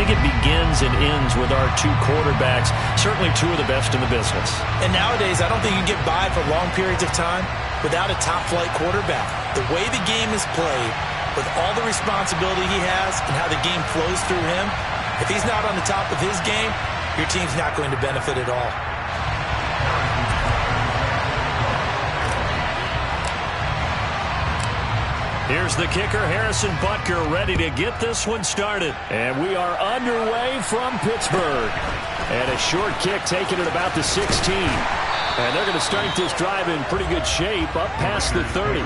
think it begins and ends with our two quarterbacks, certainly two of the best in the business. And nowadays, I don't think you can get by for long periods of time without a top-flight quarterback. The way the game is played, with all the responsibility he has and how the game flows through him, if he's not on the top of his game, your team's not going to benefit at all. Here's the kicker, Harrison Butker, ready to get this one started. And we are underway from Pittsburgh. And a short kick taken at about the 16. And they're going to start this drive in pretty good shape, up past the 30.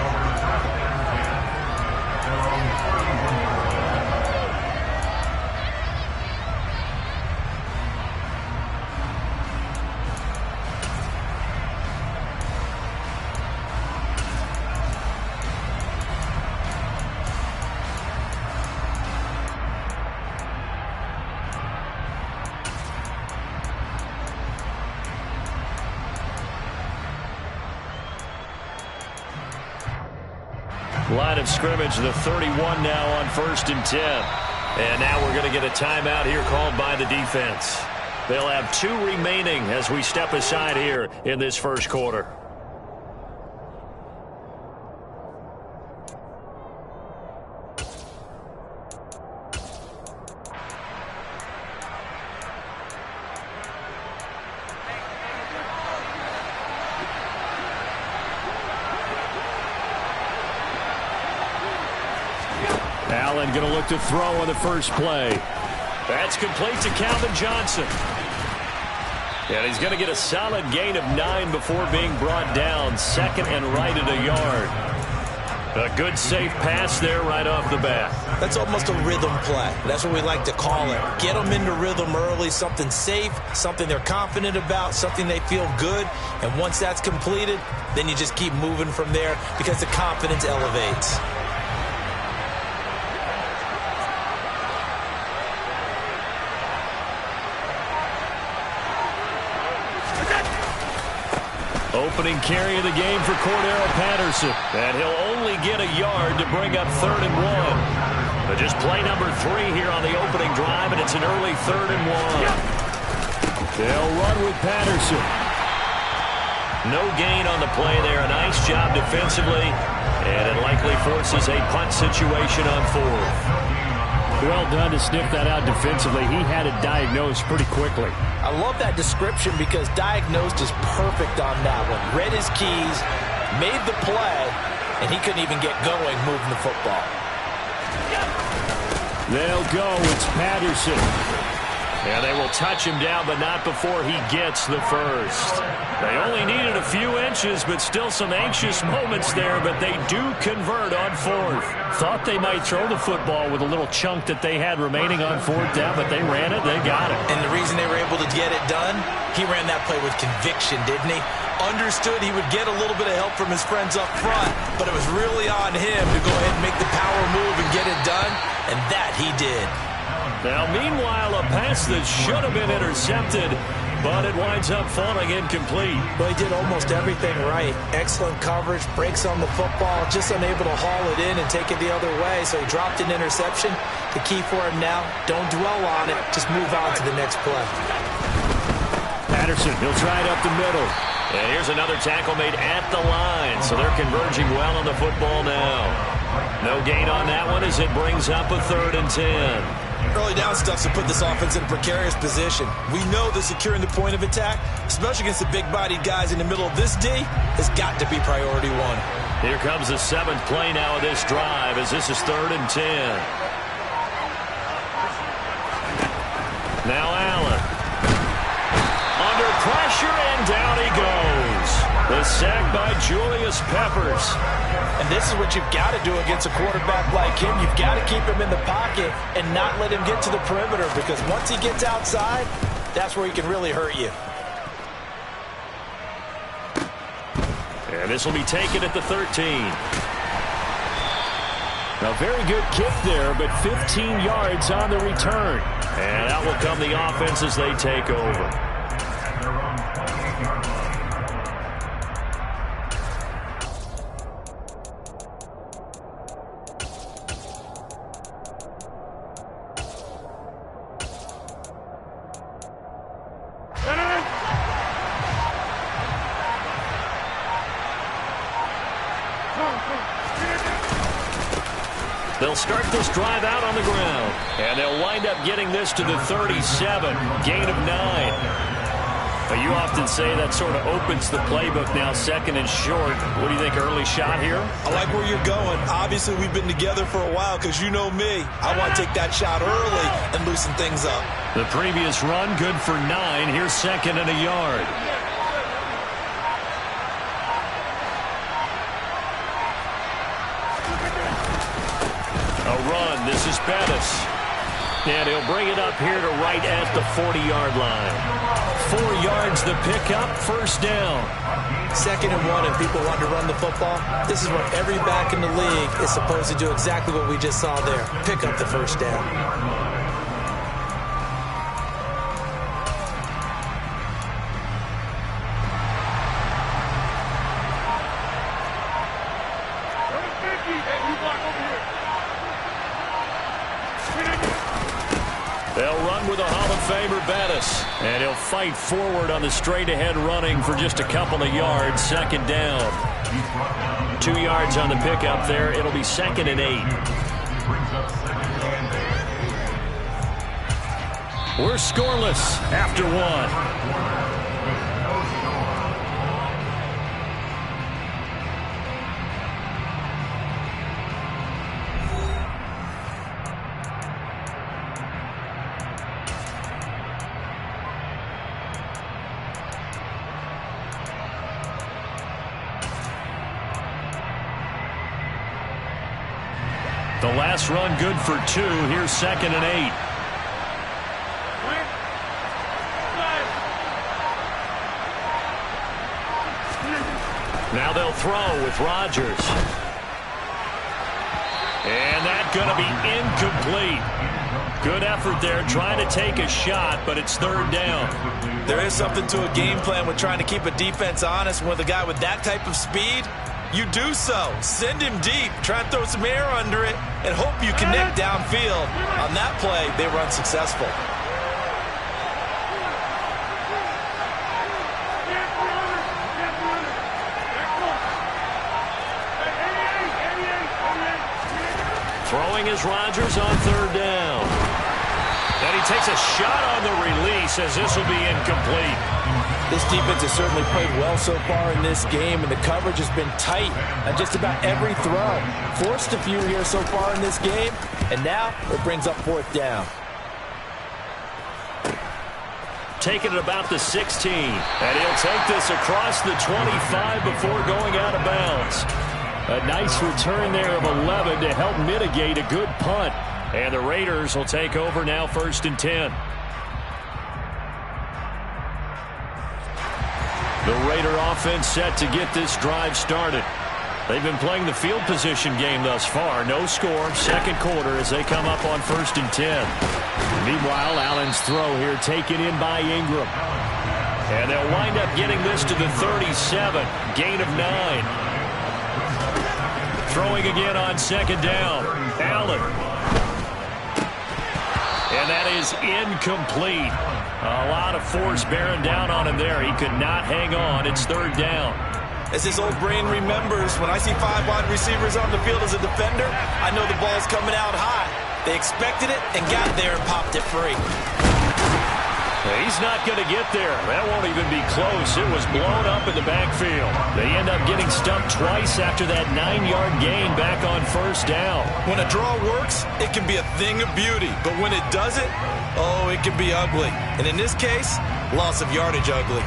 Line of scrimmage, the 31 now on 1st and 10. And now we're going to get a timeout here called by the defense. They'll have 2 remaining as we step aside here in this first quarter. Allen going to look to throw on the first play. That's complete to Calvin Johnson. And he's going to get a solid gain of 9 before being brought down. 2nd and right at a yard. A good safe pass there right off the bat. That's almost a rhythm play. That's what we like to call it. Get them into rhythm early, something safe, something they're confident about, something they feel good. And once that's completed, then you just keep moving from there because the confidence elevates. Opening carry of the game for Cordero Patterson. And he'll only get a yard to bring up 3rd and 1. But just play number 3 here on the opening drive, and it's an early 3rd and 1. They'll run with Patterson. No gain on the play there. A nice job defensively. And it likely forces a punt situation on 4th. Well done to sniff that out defensively. He had it diagnosed pretty quickly. I love that description because diagnosed is perfect on that one. Read his keys, made the play, and he couldn't even get going moving the football. They'll go. It's Patterson. And they will touch him down, but not before he gets the first. They only needed a few inches, but still some anxious moments there, but they do convert on 4th. Thought they might throw the football with a little chunk that they had remaining on 4th down, but they ran it, they got it. And the reason they were able to get it done, he ran that play with conviction, didn't he? Understood he would get a little bit of help from his friends up front, but it was really on him to go ahead and make the power move and get it done, and that he did. Now, meanwhile, a pass that should have been intercepted, but it winds up falling incomplete. Well, he did almost everything right. Excellent coverage, breaks on the football, just unable to haul it in and take it the other way, so he dropped an interception. The key for him now, don't dwell on it, just move on to the next play. Patterson, he'll try it up the middle. And here's another tackle made at the line, so they're converging well on the football now. No gain on that one as it brings up a 3rd and 10. Early down stuff to put this offense in a precarious position. We know that securing the point of attack, especially against the big-bodied guys in the middle of this D, has got to be priority 1. Here comes the 7th play now of this drive as this is 3rd and 10. Now Allen. Under pressure, and down he goes. The sack by Julius Peppers. And this is what you've got to do against a quarterback like him. You've got to keep him in the pocket and not let him get to the perimeter, because once he gets outside, that's where he can really hurt you. And this will be taken at the 13. A very good kick there, but 15 yards on the return. And out will come the offense as they take over. they'll start this drive out on the ground. And they'll wind up getting this to the 37, gain of 9. You often say that sort of opens the playbook now, second and short. What do you think, early shot here? I like where you're going. Obviously, we've been together for a while because you know me. I want to take that shot early and loosen things up. The previous run, good for 9. Here's second and a yard. A run. This is Bettis. And he'll bring it up here to right at the 40-yard line. 4 yards the pickup, first down. 2nd and 1, and people want to run the football. This is what every back in the league is supposed to do, exactly what we just saw there. Pick up the first down. They'll run with a Hall of Famer, Bettis. And he'll fight forward on the straight-ahead running for just a couple of yards. Second down. 2 yards on the pickup there. It'll be 2nd and 8. We're scoreless after 1. The last run good for 2. Here's 2nd and 8. Now they'll throw with Rodgers. And that's going to be incomplete. Good effort there trying to take a shot, but it's 3rd down. There is something to a game plan with trying to keep a defense honest. With a guy with that type of speed, you do so. Send him deep. Try and throw some air under it and hope you connect downfield. On that play, they were unsuccessful. Throwing is Rodgers on 3rd down. And he takes a shot on the release as this will be incomplete. This defense has certainly played well so far in this game, and the coverage has been tight on just about every throw. Forced a few here so far in this game, and now it brings up 4th down. Taking it about the 16. And he'll take this across the 25 before going out of bounds. A nice return there of 11 to help mitigate a good punt. And the Raiders will take over now, 1st and 10. The Raider offense set to get this drive started. They've been playing the field position game thus far. No score, 2nd quarter as they come up on 1st and 10. Meanwhile, Allen's throw here taken in by Ingram. And they'll wind up getting this to the 37, gain of 9. Throwing again on 2nd down. Allen. And that is incomplete. A lot of force bearing down on him there. He could not hang on. It's 3rd down. As his old brain remembers, when I see 5 wide receivers on the field as a defender, I know the ball's coming out high. They expected it and got there and popped it free. He's not going to get there. That won't even be close. It was blown up in the backfield. They end up getting stumped twice after that 9-yard gain back on 1st down. When a draw works, it can be a thing of beauty. But when it doesn't, oh, it can be ugly. And in this case, loss of yardage ugly.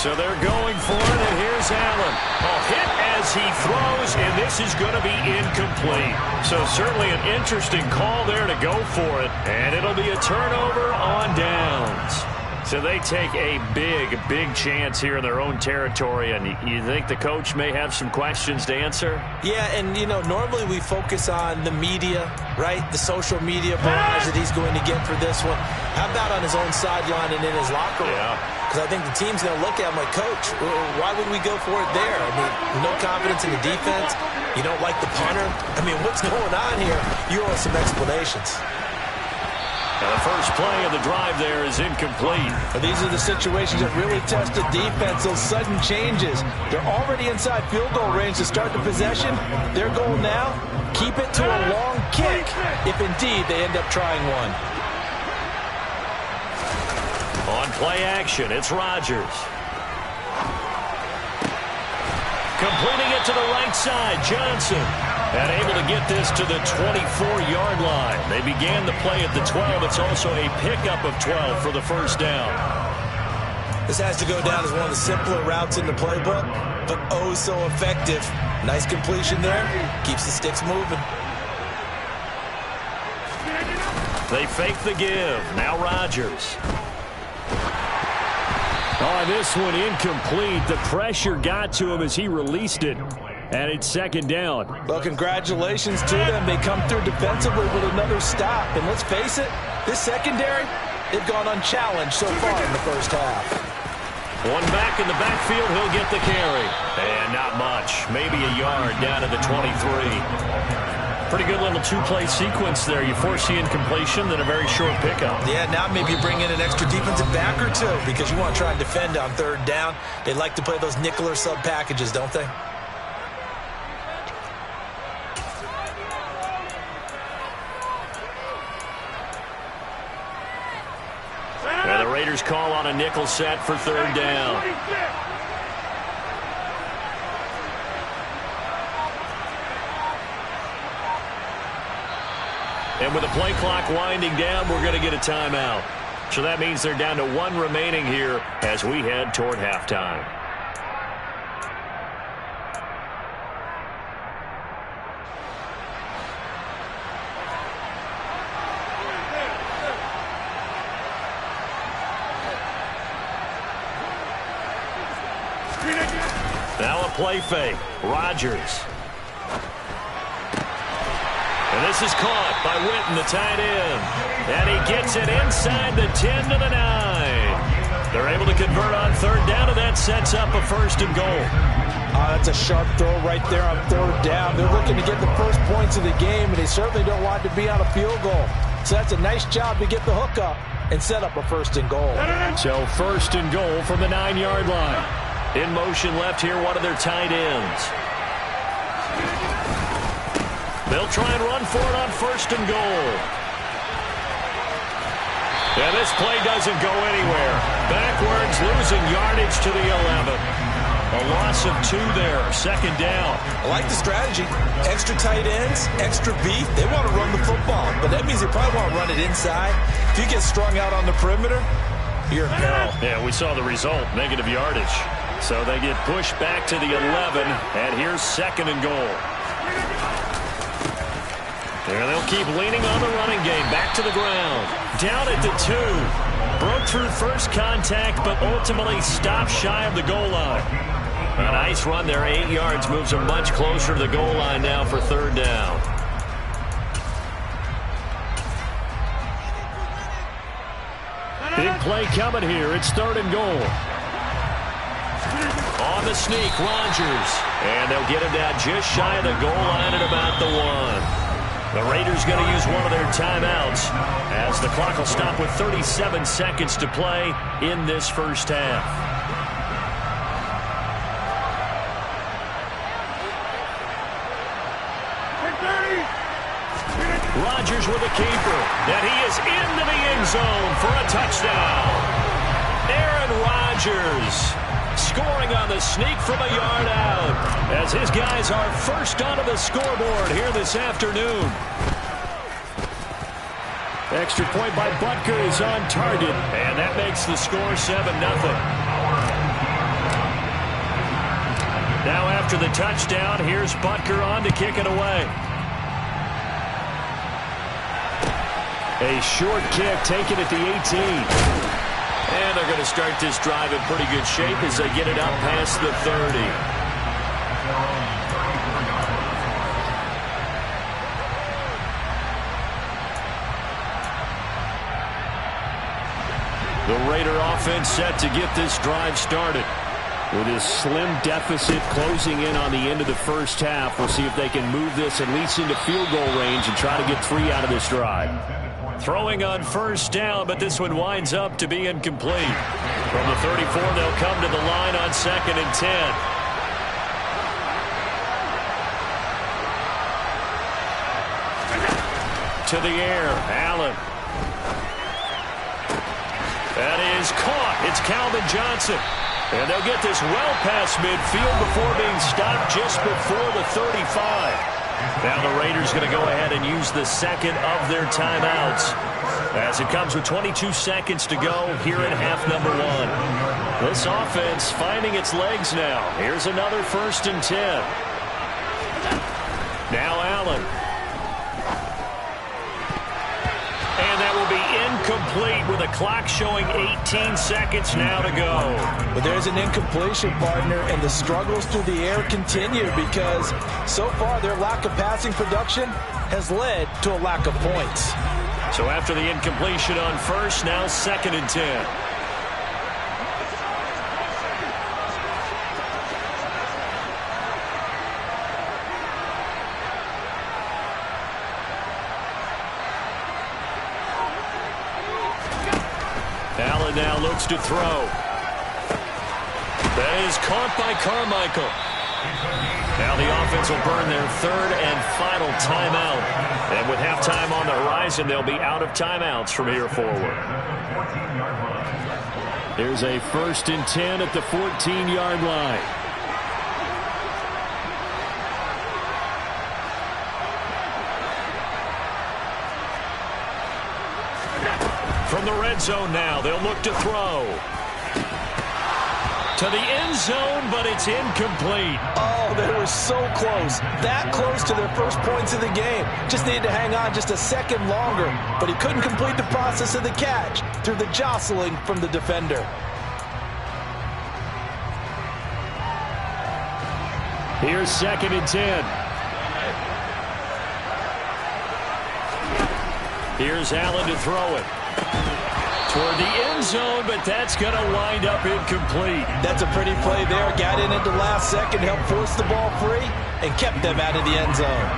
So they're going for it, and here's Allen. A hit as he throws, and this is going to be incomplete. So certainly an interesting call there to go for it, and it'll be a turnover on downs. So they take a big chance here in their own territory, and you think the coach may have some questions to answer? Yeah, and, you know, normally we focus on the media, right? The social media barrage that he's going to get for this one. How about on his own sideline and in his locker room? Yeah. Because I think the team's going to look at him like, Coach, why would we go for it there? I mean, no confidence in the defense. You don't like the punter. I mean, what's going on here? You owe us some explanations. The first play of the drive there is incomplete. These are the situations that really test the defense, those sudden changes. They're already inside field goal range to start the possession. Their goal now, keep it to a long kick, if indeed they end up trying one. On play action, it's Rodgers. Completing it to the right side, Johnson. And able to get this to the 24-yard line. They began the play at the 12. It's also a pickup of 12 for the first down. This has to go down as one of the simpler routes in the playbook, but oh so effective. Nice completion there. Keeps the sticks moving. They fake the give. Now Rodgers. Oh, this one incomplete. The pressure got to him as he released it. And it's second down. Well, congratulations to them. They come through defensively with another stop. And let's face it, this secondary, they've gone unchallenged so far in the first half. One back in the backfield, he'll get the carry. And not much. Maybe a yard down to the 23. Pretty good little two-play sequence there. You force the incompletion, then a very short pickup. Yeah, now maybe you bring in an extra defensive back or two because you want to try and defend on third down. They like to play those nickel or sub packages, don't they? And the Raiders call on a nickel set for third down. And with the play clock winding down, we're going to get a timeout. So that means they're down to one remaining here as we head toward halftime. Now a play fake. Rodgers. And this is caught by Witten, the tight end. And he gets it inside the 10 to the 9. They're able to convert on third down, and that sets up a first and goal. That's a sharp throw right there on third down. They're looking to get the first points of the game, and they certainly don't want to be on a field goal. So that's a nice job to get the hook up and set up a first and goal. So first and goal from the 9-yard line. In motion left here, one of their tight ends. They'll try and run for it on first and goal. And this play doesn't go anywhere. Backwards, losing yardage to the 11. A loss of 2 there, second down. I like the strategy. Extra tight ends, extra beef. They want to run the football, but that means they probably want to run it inside. If you get strung out on the perimeter, you're in peril. Yeah, we saw the result, negative yardage. So they get pushed back to the 11, and here's second and goal. And they'll keep leaning on the running game. Back to the ground. Down at the 2. Broke through first contact, but ultimately stopped shy of the goal line. A nice run there, 8 yards. Moves them much closer to the goal line now for third down. Big play coming here. It's third and goal. On the sneak, Rodgers. And they'll get him down just shy of the goal line at about the 1. The Raiders going to use one of their timeouts as the clock will stop with 37 seconds to play in this first half. Rodgers with a keeper, and he is into the end zone for a touchdown. Aaron Rodgers scoring on the sneak from a yard out as his guys are first onto the scoreboard here this afternoon. Extra point by Butker is on target. And that makes the score 7-0. Now after the touchdown, here's Butker on to kick it away. A short kick taken at the 18. And they're going to start this drive in pretty good shape as they get it up past the 30. The Raider offense set to get this drive started. With his slim deficit closing in on the end of the first half, we'll see if they can move this at least into field goal range and try to get 3 out of this drive. Throwing on first down, but this one winds up to be incomplete. From the 34, they'll come to the line on 2nd and 10. To the air, Allen. That is caught. It's Calvin Johnson. And they'll get this well past midfield before being stopped just before the 35. Now the Raiders going to go ahead and use the second of their timeouts as it comes with 22 seconds to go here in half number 1. This offense finding its legs now. Here's another 1st and 10. Now Allen. And that will be incomplete with a clock showing 18 seconds now to go. But there's an incompletion, partner, and the struggles through the air continue because so far their lack of passing production has led to a lack of points. So after the incompletion on first, now 2nd and 10. Allen now looks to throw. That is caught by Carmichael. Now the offense will burn their 3rd and final timeout. And with halftime on the horizon, they'll be out of timeouts from here forward. Here's a 1st and 10 at the 14-yard line. From the red zone now, they'll look to throw. To the end zone, but it's incomplete. Oh, they were so close. That close to their first points of the game. Just needed to hang on just a second longer. But he couldn't complete the process of the catch through the jostling from the defender. Here's 2nd and 10. Here's Allen to throw it. Toward the end zone, but that's going to wind up incomplete. That's a pretty play there. Got in at the last second, helped force the ball free, and kept them out of the end zone.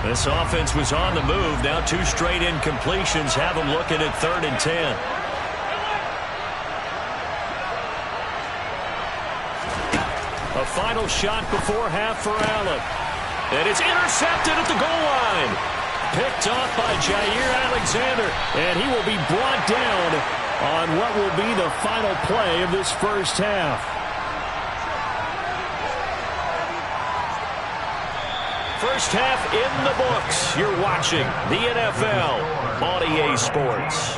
This offense was on the move. Now 2 straight incompletions have them looking at 3rd and 10. A final shot before half for Allen. And it's intercepted at the goal line. Picked off by Jair Alexander, and he will be brought down on what will be the final play of this first half. First half in the books. You're watching the NFL on EA Sports.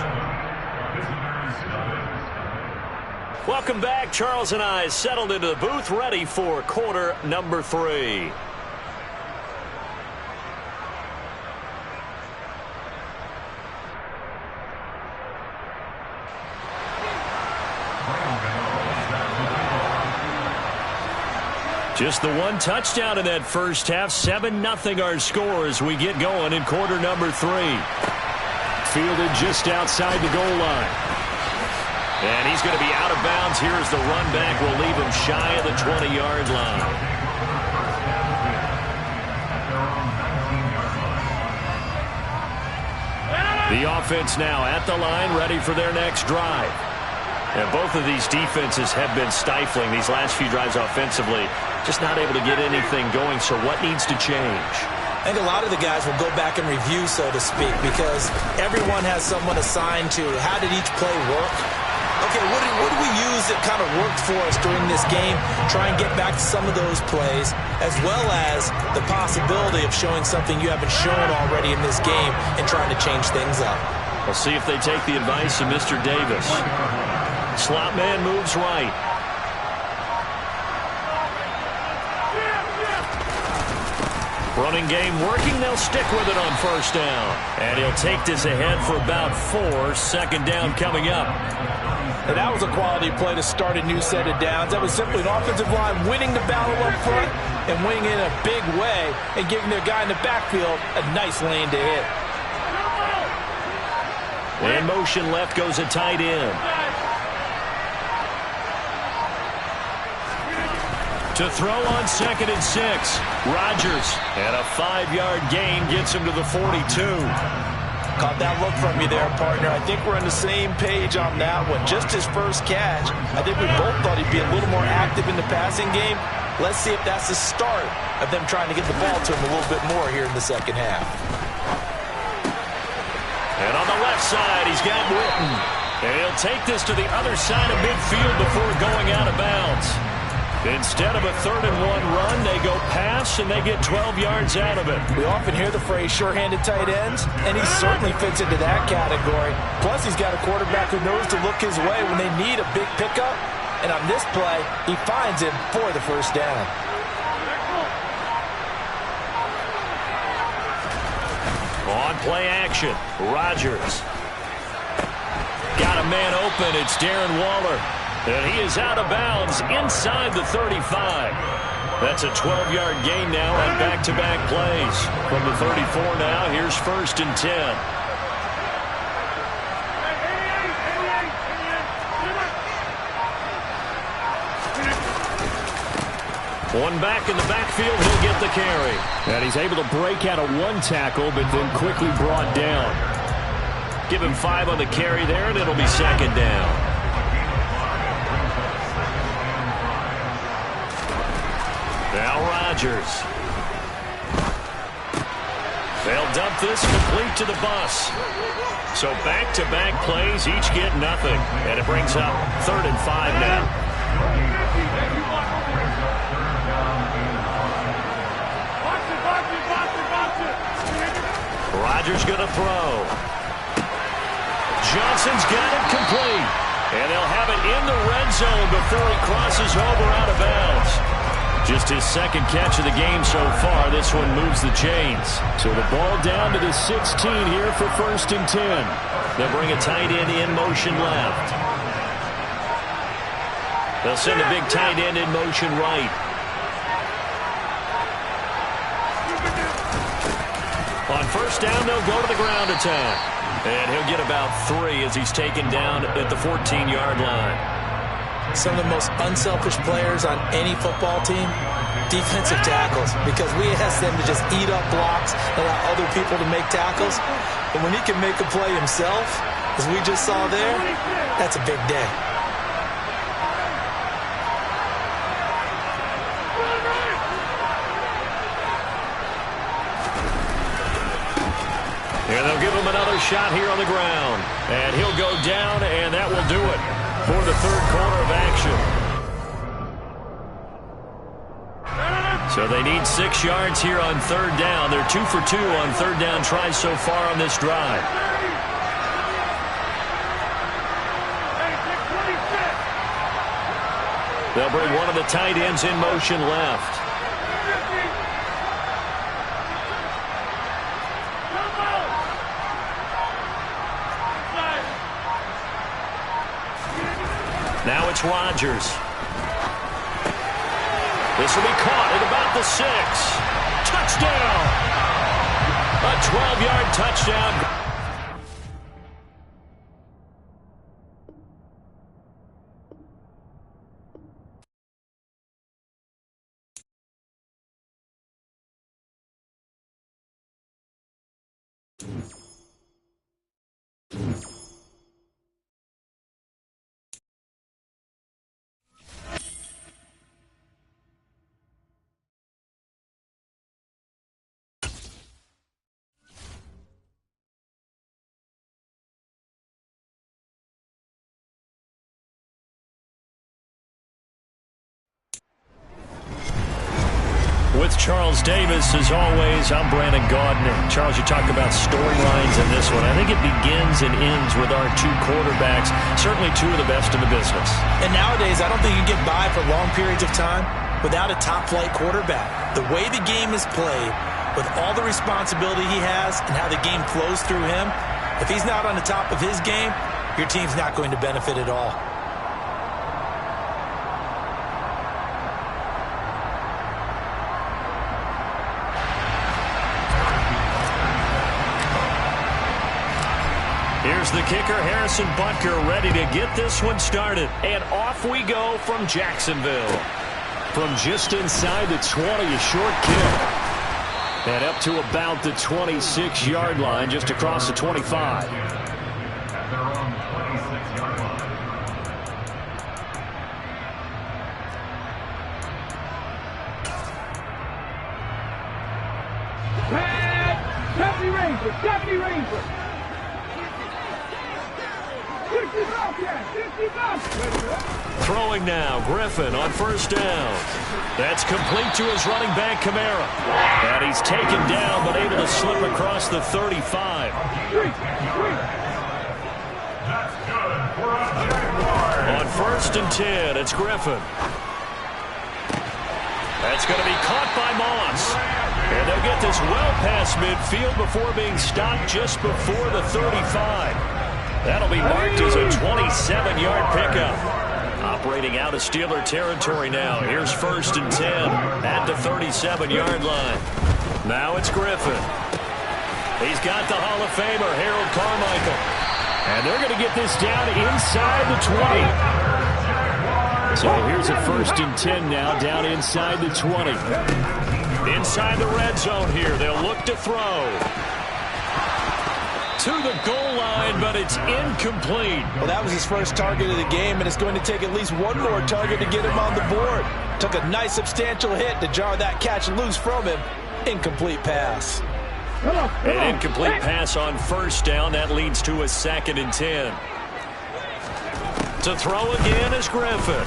Welcome back. Charles and I settled into the booth, ready for quarter number 3. Just the one touchdown in that first half. 7-0 our score as we get going in quarter number 3. Fielded just outside the goal line. And he's going to be out of bounds. Here's the run back. Will leave him shy of the 20-yard line. The offense now at the line, ready for their next drive. And both of these defenses have been stifling these last few drives offensively. Just not able to get anything going, so what needs to change? I think a lot of the guys will go back and review, so to speak, because everyone has someone assigned to how did each play work. Okay, what did we use that kind of worked for us during this game? Try and get back to some of those plays, as well as the possibility of showing something you haven't shown already in this game and trying to change things up. We'll see if they take the advice of Mr. Davis. Slot man moves right. Running game working. They'll stick with it on first down. And he'll take this ahead for about 4. Second down coming up. And that was a quality play to start a new set of downs. That was simply an offensive line winning the battle up front and winning in a big way and giving their guy in the backfield a nice lane to hit. In motion left goes a tight end. To throw on 2nd and 6. Rodgers. And a 5-yard gain gets him to the 42. Caught that look from you there, partner. I think we're on the same page on that one. Just his first catch. I think we both thought he'd be a little more active in the passing game. Let's see if that's the start of them trying to get the ball to him a little bit more here in the second half. And on the left side, he's got Witten. And he'll take this to the other side of midfield before going out of bounds. Instead of a 3rd and 1 run, they go pass, and they get 12 yards out of it. We often hear the phrase sure-handed tight ends, and he certainly fits into that category. Plus, he's got a quarterback who knows to look his way when they need a big pickup. And on this play, he finds him for the first down. On play action, Rodgers. Got a man open. It's Darren Waller. And he is out of bounds inside the 35. That's a 12-yard gain now on back-to-back plays. From the 34 now, here's 1st and 10. One back in the backfield, he'll get the carry. And he's able to break out of 1 tackle, but then quickly brought down. Give him 5 on the carry there, and it'll be 2nd down. Now Rodgers. They'll dump this complete to the bus. So back-to-back plays, each get nothing. And it brings up 3rd and 5 now. Rodgers going to throw. Johnson's got it complete. And they'll have it in the red zone before he crosses over out of bounds. Just his 2nd catch of the game so far. This one moves the chains. So the ball down to the 16 here for 1st and 10. They'll bring a tight end in motion left. They'll send a big tight end in motion right. On 1st down, they'll go to the ground attack. And he'll get about 3 as he's taken down at the 14-yard line. Some of the most unselfish players on any football team, defensive tackles, because we ask them to just eat up blocks, allow other people to make tackles. But when he can make a play himself, as we just saw there, that's a big day. And they'll give him another shot here on the ground. And he'll go down, and that will do it for the 3rd quarter of action. So they need 6 yards here on 3rd down. They're 2 for 2 on 3rd down tries so far on this drive. They'll bring one of the tight ends in motion left. Now it's Rodgers. This will be caught at about the 6. Touchdown! A 12-yard touchdown. With Charles Davis, as always, I'm Brandon Gaudin. Charles, you talk about storylines in this one. I think it begins and ends with our 2 quarterbacks, certainly 2 of the best in the business. And nowadays, I don't think you can get by for long periods of time without a top-flight quarterback. The way the game is played, with all the responsibility he has and how the game flows through him, if he's not on the top of his game, your team's not going to benefit at all. Here's the kicker, Harrison Butker, ready to get this one started. And off we go from Jacksonville. from just inside the 20, a short kick. And up to about the 26-yard line, just across the 25. Deputy Ranger! Throwing now, Griffin on first down. That's complete to his running back, Kamara. And he's taken down, but able to slip across the 35. On first and 10, it's Griffin. That's going to be caught by Moss. And they'll get this well past midfield before being stopped just before the 35. That'll be marked as a 27-yard pickup. Operating out of Steeler territory now. Here's first and 10 at the 37-yard line. Now it's Griffin. He's got the Hall of Famer, Harold Carmichael. And they're going to get this down inside the 20. So here's a first and 10 now, down inside the 20. Inside the red zone here, they'll look to throw. To the goal line, but it's incomplete. Well, that was his first target of the game, and it's going to take at least one more target to get him on the board. Took a nice substantial hit to jar that catch loose from him. Incomplete pass. An incomplete pass on first down. That leads to a second and 10. To throw again is Griffin.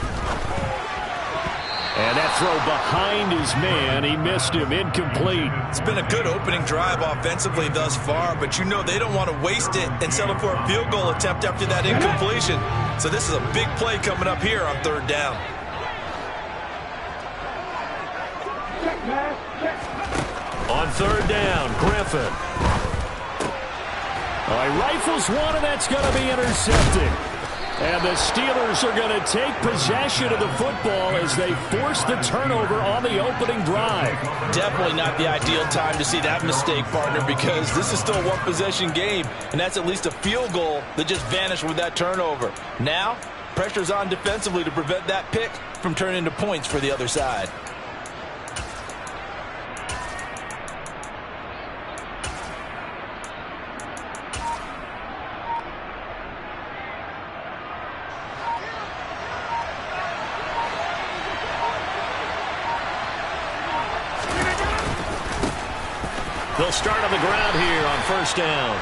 And that throw behind his man. He missed him. Incomplete. It's been a good opening drive offensively thus far, but you know they don't want to waste it and settle for a field goal attempt after that incompletion. So this is a big play coming up here on third down. On third down, Griffin. He rifles one, and that's going to be intercepted. And the Steelers are going to take possession of the football as they force the turnover on the opening drive. Definitely not the ideal time to see that mistake, partner, because this is still a one-possession game, and that's at least a field goal that just vanished with that turnover. Now, pressure's on defensively to prevent that pick from turning into points for the other side. They'll start on the ground here on first down.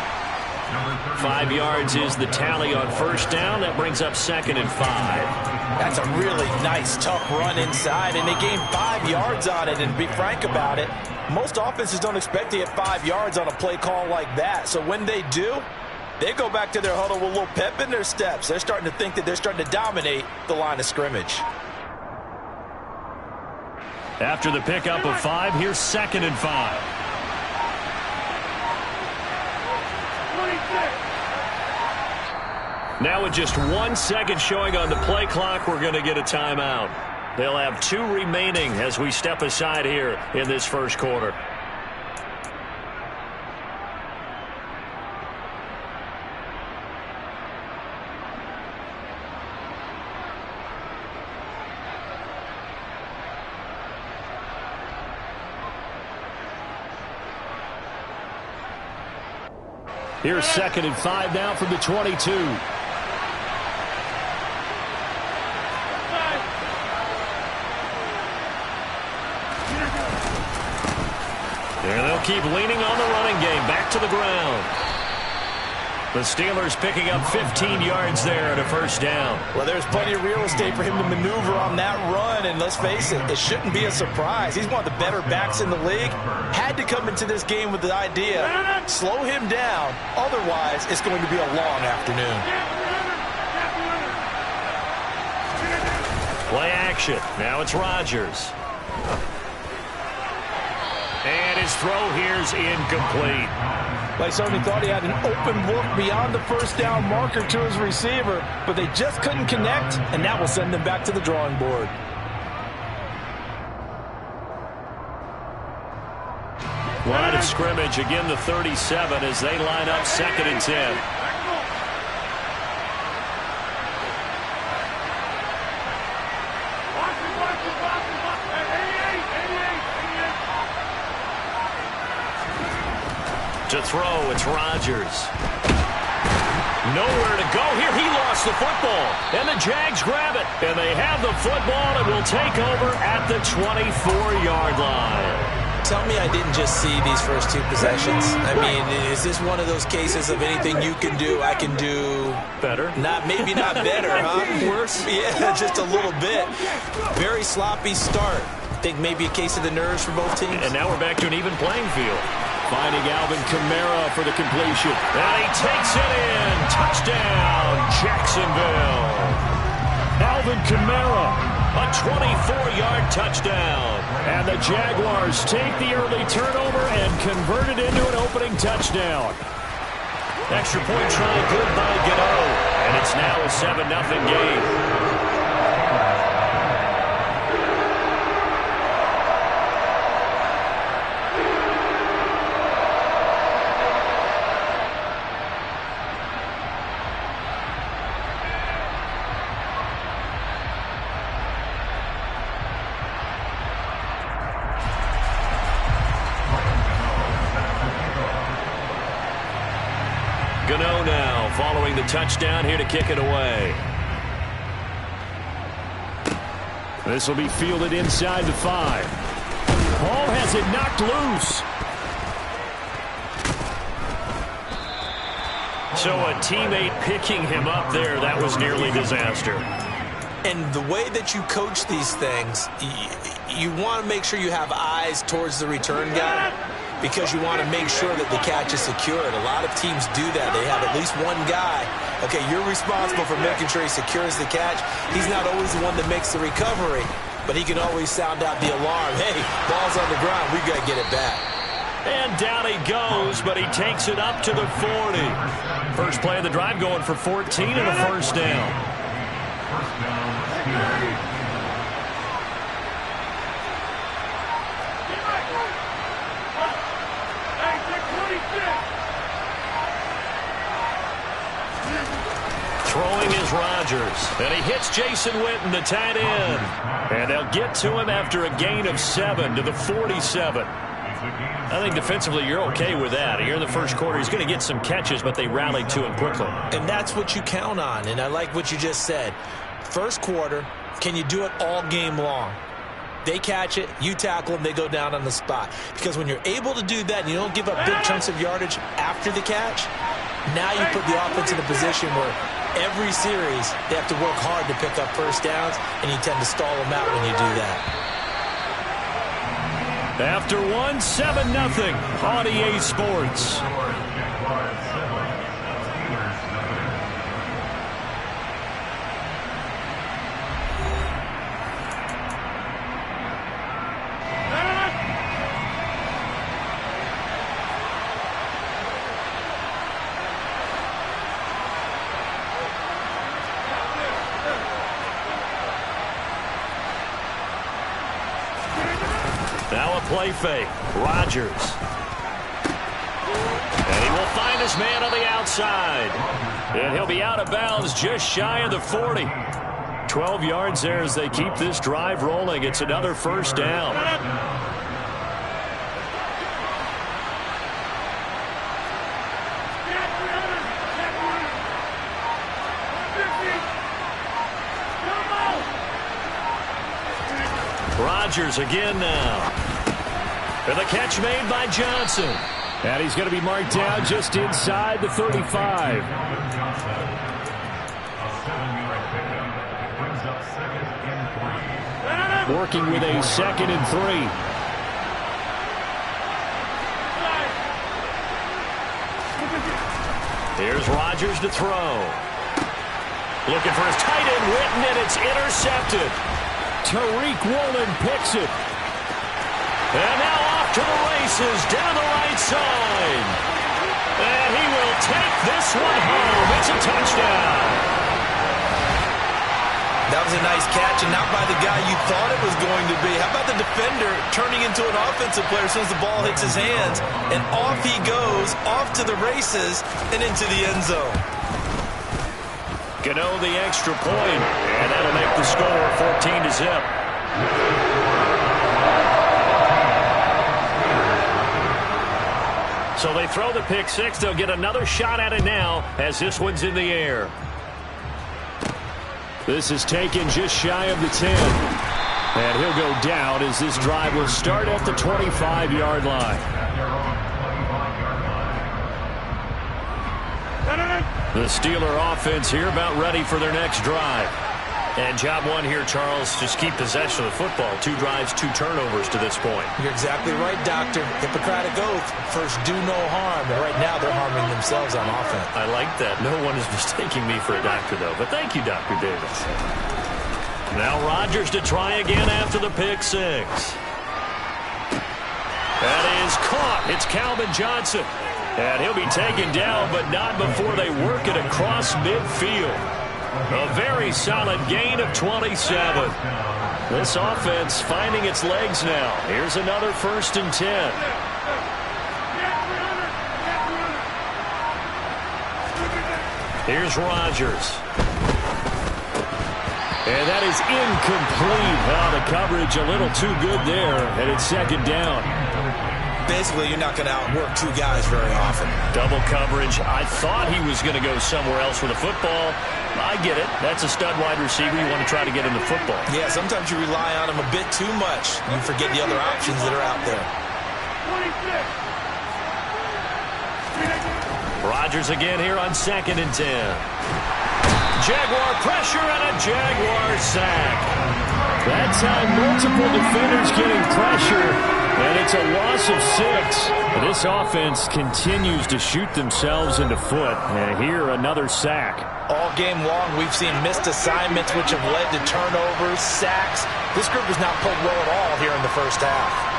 5 yards is the tally on first down. That brings up second and 5. That's a really nice, tough run inside, and they gained 5 yards on it. And to be frank about it, most offenses don't expect to get 5 yards on a play call like that. So when they do, they go back to their huddle with a little pep in their steps. They're starting to think that they're starting to dominate the line of scrimmage. After the pickup of 5, here's second and 5. Now with just 1 second showing on the play clock, we're going to get a timeout. They'll have 2 remaining as we step aside here in this first quarter. Here's second and 5 now from the 22. And they'll keep leaning on the running game. Back to the ground. The Steelers picking up 15 yards there at a first down. Well, there's plenty of real estate for him to maneuver on that run. And let's face it, it shouldn't be a surprise. He's one of the better backs in the league. Had to come into this game with the idea, slow him down. Otherwise, it's going to be a long afternoon. Play action. Now it's Rodgers. And his throw here's incomplete. Like somebody thought he had an open look beyond the first down marker to his receiver, but they just couldn't connect, and that will send them back to the drawing board. Line of scrimmage, again the 37 as they line up second and 10. To throw, it's Rodgers. Nowhere to go here. He lost the football. And the Jags grab it. And they have the football and will take over at the 24-yard line. Tell me I didn't just see these first two possessions. I mean, is this one of those cases of anything you can do, I can do better? Maybe not better, huh? Worse? Yeah, just a little bit. Very sloppy start. Think maybe a case of the nerves for both teams. And now we're back to an even playing field. Finding Alvin Kamara for the completion. And he takes it in. Touchdown, Jacksonville. Alvin Kamara. A 24-yard touchdown. And the Jaguars take the early turnover and convert it into an opening touchdown. Extra point try good by Gano. And it's now a 7-0 game. Gano now following the touchdown here to kick it away. This will be fielded inside the 5. Hall has it knocked loose. So a teammate picking him up there, that was nearly disaster. And the way that you coach these things, you want to make sure you have eyes towards the return guy, because you want to make sure that the catch is secured. A lot of teams do that. They have at least one guy. Okay, you're responsible for making sure he secures the catch. He's not always the one that makes the recovery, but he can always sound out the alarm. Hey, ball's on the ground. We got to get it back. And down he goes, but he takes it up to the 40. First play of the drive going for 14 and a first down. Throwing is Rodgers, and he hits Jason Witten, the tight end. And they'll get to him after a gain of 7 to the 47. I think defensively you're okay with that. Here in the first quarter, he's going to get some catches, but they rallied to him quickly. And that's what you count on, and I like what you just said. First quarter, can you do it all game long? They catch it, you tackle them, they go down on the spot. Because when you're able to do that and you don't give up big chunks of yardage after the catch, now you put the offense in a position where every series they have to work hard to pick up first downs, and you tend to stall them out when you do that. After 7-0 on EA Sports. Now a play fake. Rodgers. And he will find his man on the outside. And he'll be out of bounds just shy of the 40. 12 yards there as they keep this drive rolling. It's another first down. Rodgers again now. And the catch made by Johnson. And he's going to be marked down just inside the 35. Working with a 2nd and 3. Here's Rodgers to throw. Looking for his tight end, Witten, and it's intercepted. Tariq Woolen picks it. And now off to the races, down the right side. And he will take this one home. It's a touchdown. That was a nice catch, and not by the guy you thought it was going to be. How about the defender turning into an offensive player as soon as the ball hits his hands? And off he goes, off to the races, and into the end zone. Gano the extra point, and that'll make the score 14-0. So they throw the pick six. They'll get another shot at it now as this one's in the air. This is taken just shy of the 10. And he'll go down as this drive will start at the 25-yard line. The Steeler offense here about ready for their next drive. And job one here, Charles, just keep possession of the football. 2 drives, 2 turnovers to this point. You're exactly right, Doctor. Hippocratic oath. First, do no harm. And right now, they're harming themselves on offense. I like that. No one is mistaking me for a doctor, though. But thank you, Dr. Davis. Now Rodgers to try again after the pick six. That is caught. It's Calvin Johnson. And he'll be taken down, but not before they work it across midfield. A very solid gain of 27. This offense finding its legs now. Here's another 1st and 10. Here's Rodgers. And that is incomplete. The coverage a little too good there, and it's 2nd down. Basically, you're not going to outwork 2 guys very often. Double coverage. I thought he was going to go somewhere else with the football. I get it. That's a stud wide receiver. You want to try to get him the football. Yeah, sometimes you rely on him a bit too much. You forget the other options that are out there. 26. Rodgers again here on 2nd and 10. Jaguar pressure and a Jaguar sack. That time, multiple defenders getting pressure, and it's a loss of 6. This offense continues to shoot themselves in the foot, and here another sack. All game long, we've seen missed assignments which have led to turnovers, sacks. This group was not played well at all here in the first half.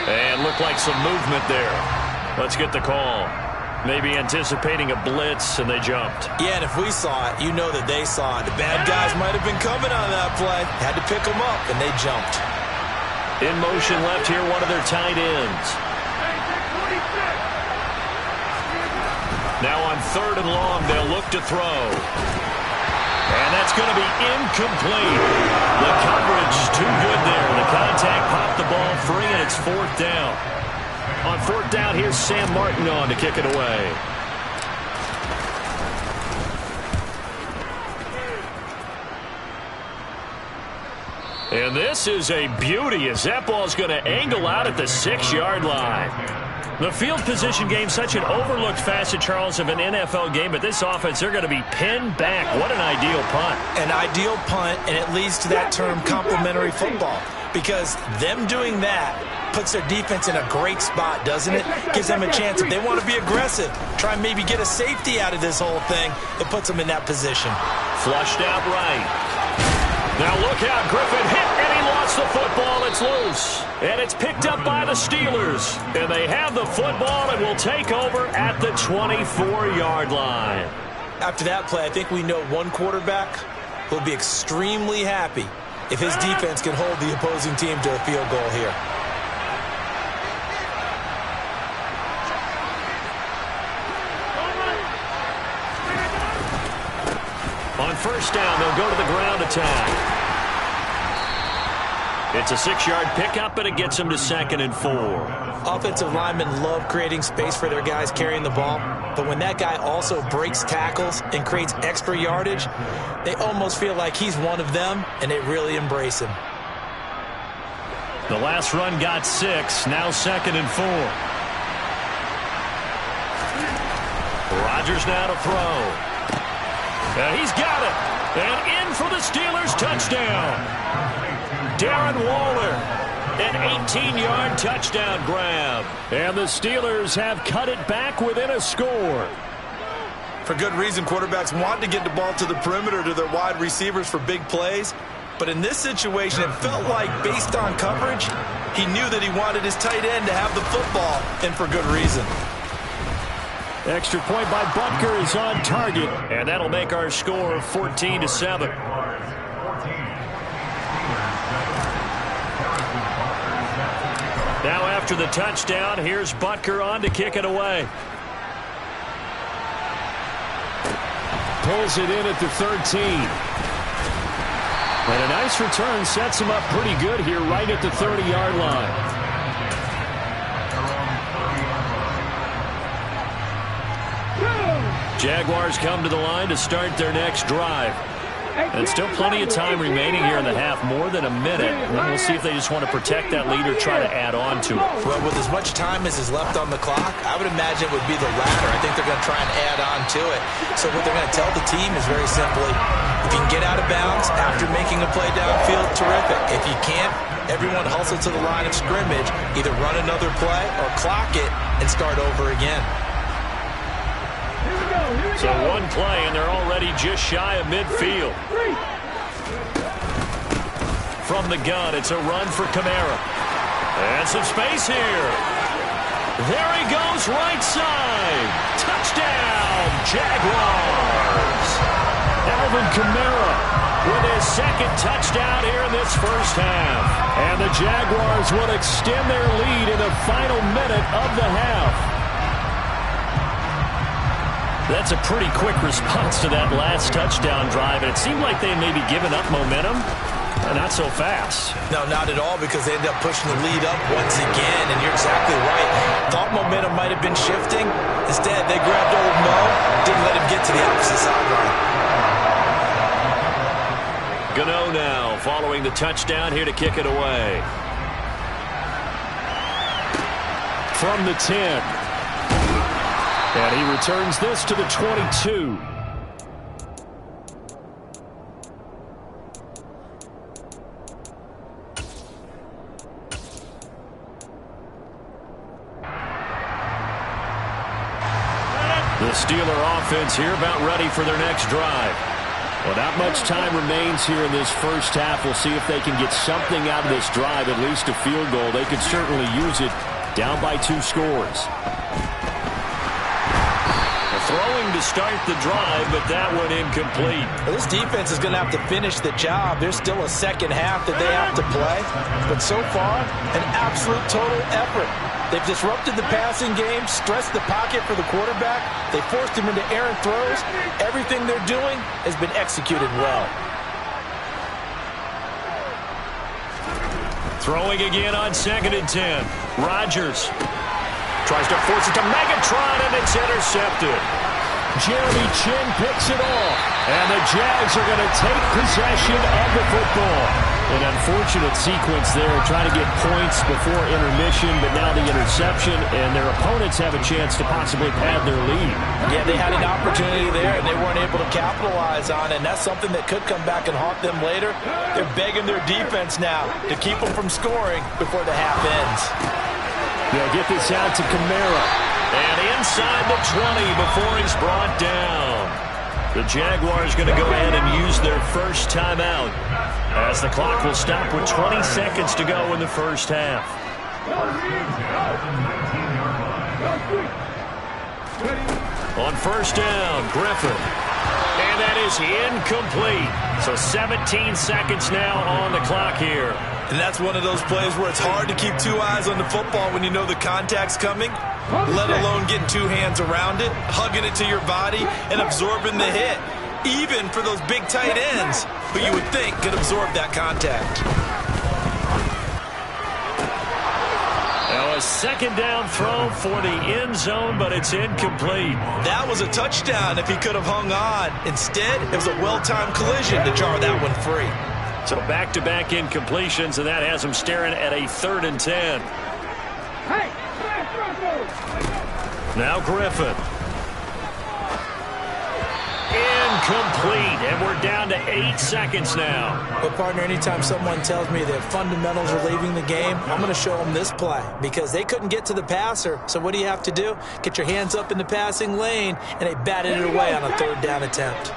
And looked like some movement there. Let's get the call. Maybe anticipating a blitz, and they jumped. Yeah, and if we saw it, you know that they saw it. The bad guys might have been coming on that play. Had to pick them up, and they jumped. In motion left here, one of their tight ends. Now on 3rd and long, they'll look to throw. And that's going to be incomplete. The coverage too good there. The contact popped the ball free, and it's 4th down. On 4th down, here's Sam Martin on to kick it away. And this is a beauty as that ball's going to angle out at the 6-yard line. The field position game, such an overlooked facet, Charles, of an NFL game, but this offense, they're going to be pinned back. What an ideal punt. An ideal punt, and it leads to that term complementary football, because them doing that puts their defense in a great spot, doesn't it? Gives them a chance, if they want to be aggressive, try and maybe get a safety out of this whole thing. It puts them in that position. Flushed out right. Now look out, Griffin hit, and he lost the football. It's loose, and it's picked up by the Steelers. And they have the football and will take over at the 24-yard line. After that play, I think we know one quarterback will be extremely happy if his defense can hold the opposing team to a field goal here. On 1st down, they'll go to the ground attack. It's a 6-yard pickup, and it gets them to 2nd and 4. Offensive linemen love creating space for their guys carrying the ball, but when that guy also breaks tackles and creates extra yardage, they almost feel like he's one of them, and they really embrace him. The last run got 6, now 2nd and 4. Rodgers now to throw. And he's got it. And in for the Steelers touchdown. Darren Waller, an 18-yard touchdown grab. And the Steelers have cut it back within a score. For good reason, quarterbacks want to get the ball to the perimeter to their wide receivers for big plays. But in this situation, it felt like, based on coverage, he knew that he wanted his tight end to have the football, and for good reason. Extra point by Butker is on target. And that'll make our score 14-7. Now after the touchdown, here's Butker on to kick it away. pulls it in at the 13. And a nice return sets him up pretty good here right at the 30-yard line. Jaguars come to the line to start their next drive. And still plenty of time remaining here in the half, more than a minute. And we'll see if they just want to protect that lead or try to add on to it. Well, with as much time as is left on the clock, I would imagine it would be the latter. I think they're going to try and add on to it. So what they're going to tell the team is very simply, if you can get out of bounds after making a play downfield, terrific. If you can't, everyone hustle to the line of scrimmage, either run another play or clock it and start over again. So one play, and they're already just shy of midfield. From the gun, it's a run for Kamara. And some space here. There he goes, right side. Touchdown, Jaguars. Alvin Kamara with his second touchdown here in this first half. And the Jaguars will extend their lead in the final minute of the half. That's a pretty quick response to that last touchdown drive. And it seemed like they may be giving up momentum. Not so fast. No, not at all, because they ended up pushing the lead up once again. And you're exactly right. Thought momentum might have been shifting. Instead, they grabbed old Mo, didn't let him get to the opposite sideline. Gano now following the touchdown here to kick it away. From the 10. And he returns this to the 22. The Steeler offense here about ready for their next drive. Well, not much time remains here in this first half. We'll see if they can get something out of this drive, at least a field goal. They could certainly use it down by 2 scores. Throwing to start the drive, but that one incomplete. Well, this defense is going to have to finish the job. There's still a second half that they have to play. But so far, an absolute total effort. They've disrupted the passing game, stressed the pocket for the quarterback. They forced him into errant throws. Everything they're doing has been executed well. Throwing again on 2nd and 10. Rodgers tries to force it to Megatron, and it's intercepted. Jeremy Chin picks it off. And the Jags are going to take possession of the football. An unfortunate sequence there, trying to get points before intermission, but now the interception, and their opponents have a chance to possibly pad their lead. Yeah, they had an opportunity there, and they weren't able to capitalize on it, and that's something that could come back and haunt them later. They're begging their defense now to keep them from scoring before the half ends. They'll get this out to Kamara. And inside the 20 before he's brought down. The Jaguars going to go ahead and use their first timeout, as the clock will stop with 20 seconds to go in the first half. On first down, Griffin. And that is incomplete. So 17 seconds now on the clock here. And that's one of those plays where it's hard to keep 2 eyes on the football when you know the contact's coming, let alone getting 2 hands around it, hugging it to your body, and absorbing the hit, even for those big tight ends who you would think could absorb that contact. Now a 2nd down throw for the end zone, but it's incomplete. That was a touchdown if he could have hung on. Instead, it was a well-timed collision to jar that one free. So back-to-back incompletions, and that has him staring at a 3rd and 10. Now Griffin. Incomplete, and we're down to 8 seconds now. But, partner, anytime someone tells me that fundamentals are leaving the game, I'm going to show them this play, because they couldn't get to the passer. So what do you have to do? Get your hands up in the passing lane, and they batted it away on a 3rd down attempt.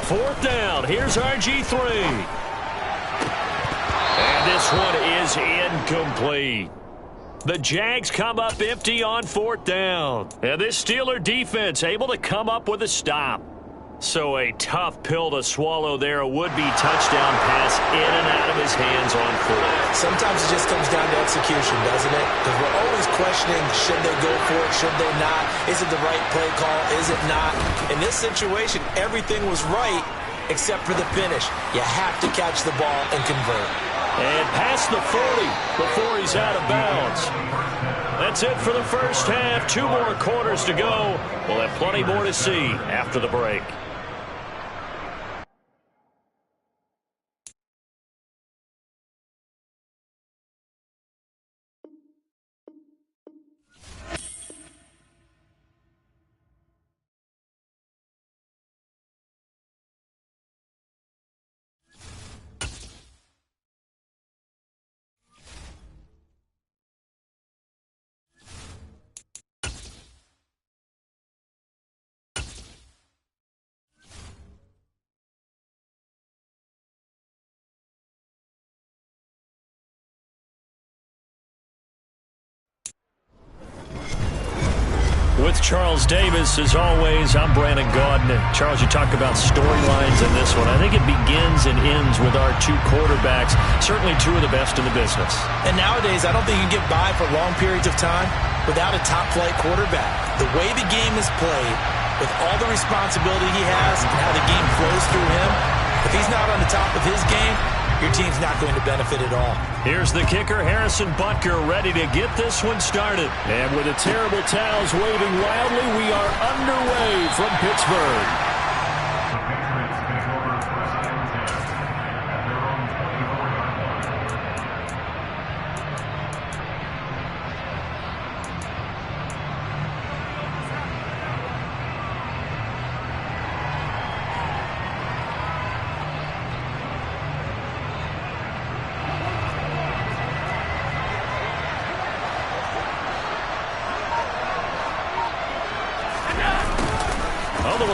4th down. Here's RG3. And this one is incomplete. The Jags come up empty on 4th down. And this Steeler defense able to come up with a stop. So a tough pill to swallow there. A would-be touchdown pass in and out of his hands on fourth. Sometimes it just comes down to execution, doesn't it? Because we're always questioning, should they go for it, should they not? Is it the right play call, is it not? In this situation, everything was right except for the finish. You have to catch the ball and convert. And past the 40 before he's out of bounds. That's it for the first half. 2 more quarters to go. We'll have plenty more to see after the break. With Charles Davis, as always, I'm Brandon Gaudin. Charles, you talk about storylines in this one. I think it begins and ends with our 2 quarterbacks, certainly 2 of the best in the business. And nowadays, I don't think you can get by for long periods of time without a top-flight quarterback. The way the game is played, with all the responsibility he has and how the game flows through him, if he's not on the top of his game, your team's not going to benefit at all. Here's the kicker, Harrison Butker, ready to get this one started. And with the terrible towels waving wildly, we are underway from Pittsburgh.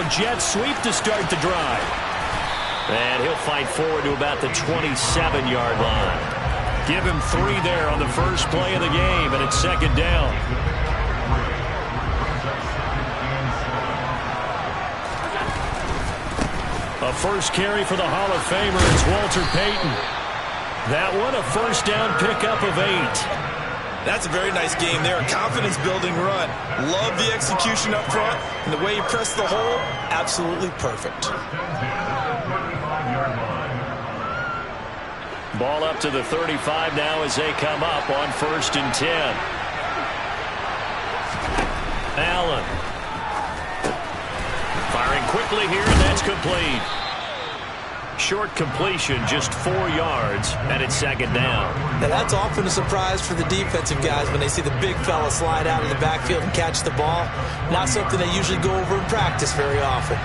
Jet sweep to start the drive. And he'll fight forward to about the 27-yard line. Give him 3 there on the first play of the game, and it's 2nd down. A first carry for the Hall of Famer is Walter Payton. That one, a first down pickup of 8. That's a very nice game there. A confidence-building run. Love the execution up front. And the way he pressed the hole, absolutely perfect. Ball up to the 35 now as they come up on 1st and 10. Allen. Firing quickly here, and that's complete. Short completion, just 4 yards, and it's 2nd down. Now that's often a surprise for the defensive guys when they see the big fella slide out of the backfield and catch the ball. Not something they usually go over in practice very often.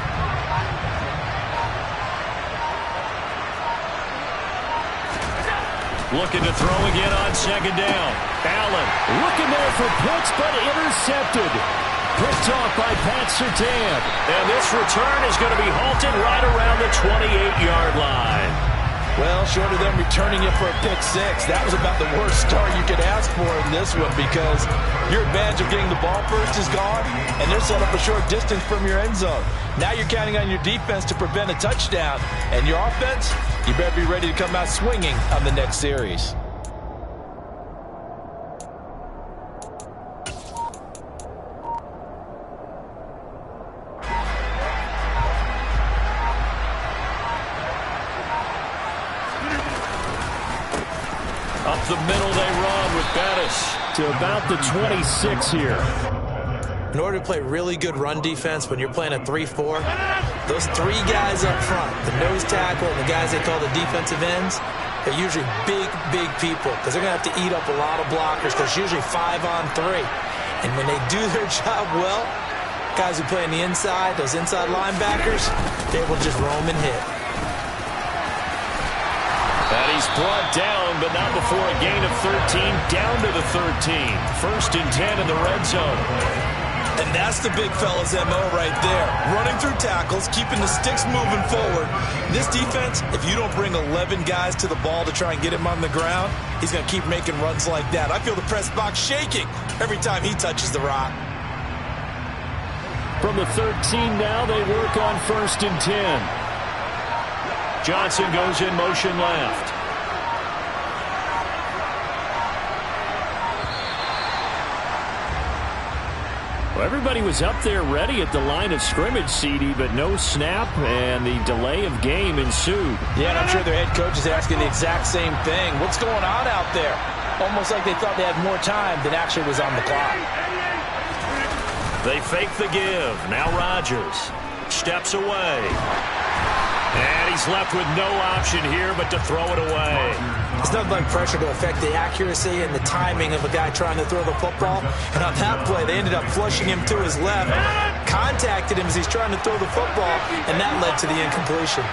Looking to throw again on 2nd down. Allen Looking there for Pitts, but intercepted. Picked off by Pat Surtain. And this return is going to be halted right around the 28-yard line. Well, short of them returning it for a pick 6, that was about the worst start you could ask for in this one, because your advantage of getting the ball first is gone, and they're set up a short distance from your end zone. Now you're counting on your defense to prevent a touchdown, and your offense, you better be ready to come out swinging on the next series. Up the middle they run with Bettis. To about the 26 here. In order to play really good run defense when you're playing a 3-4, those 3 guys up front, the nose tackle and the guys they call the defensive ends, they're usually big, big people because they're going to have to eat up a lot of blockers because it's usually 5 on 3. And when they do their job well, guys who play on the inside, those inside linebackers, they're able to just roam and hit. And he's brought down, but not before a gain of 13, down to the 13. 1st and 10 in the red zone. And that's the big fella's MO right there. Running through tackles, keeping the sticks moving forward. This defense, if you don't bring 11 guys to the ball to try and get him on the ground, he's going to keep making runs like that. I feel the press box shaking every time he touches the rock. From the 13 now, they work on 1st and 10. Johnson goes in motion left. Well, everybody was up there ready at the line of scrimmage, CD, but no snap, and the delay of game ensued. Yeah, and I'm sure their head coach is asking the exact same thing. What's going on out there? Almost like they thought they had more time than actually was on the clock. They fake the give. Now Rodgers steps away. And he's left with no option here but to throw it away. It's nothing like pressure to affect the accuracy and the timing of a guy trying to throw the football. And on that play, they ended up flushing him to his left, contacted him as he's trying to throw the football, and that led to the incompletion.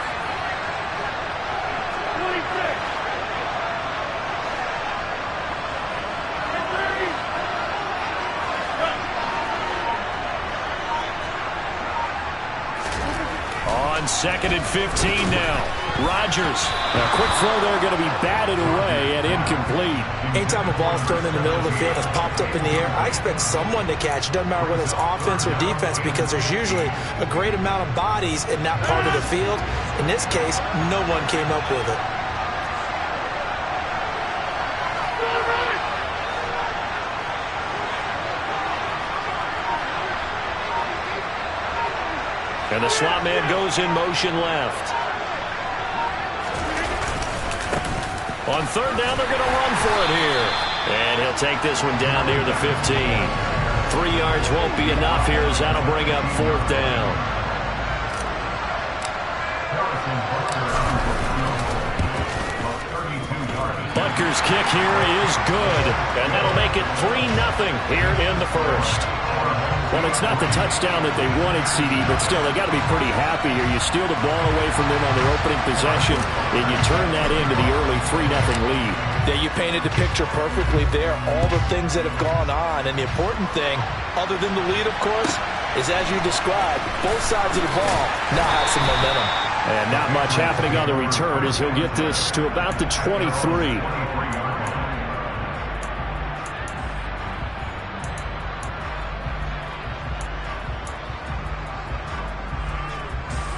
On 2nd and 15 now. Rodgers. A quick throw there going to be batted away and incomplete. Anytime a ball's thrown in the middle of the field, it's popped up in the air, I expect someone to catch. It doesn't matter whether it's offense or defense, because there's usually a great amount of bodies in that part of the field. In this case, no one came up with it. And the slot man goes in motion left. On 3rd down, they're going to run for it here. And he'll take this one down near the 15. 3 yards won't be enough here as that'll bring up 4th down. Butker's kick here is good. And that'll make it 3-0 here in the 1st. Well, it's not the touchdown that they wanted, CD, but still, they got to be pretty happy here. You steal the ball away from them on their opening possession, and you turn that into the early 3-0 lead. Yeah, you painted the picture perfectly there, all the things that have gone on. And the important thing, other than the lead, of course, is as you described, both sides of the ball now have some momentum. And not much happening on the return as he'll get this to about the 23.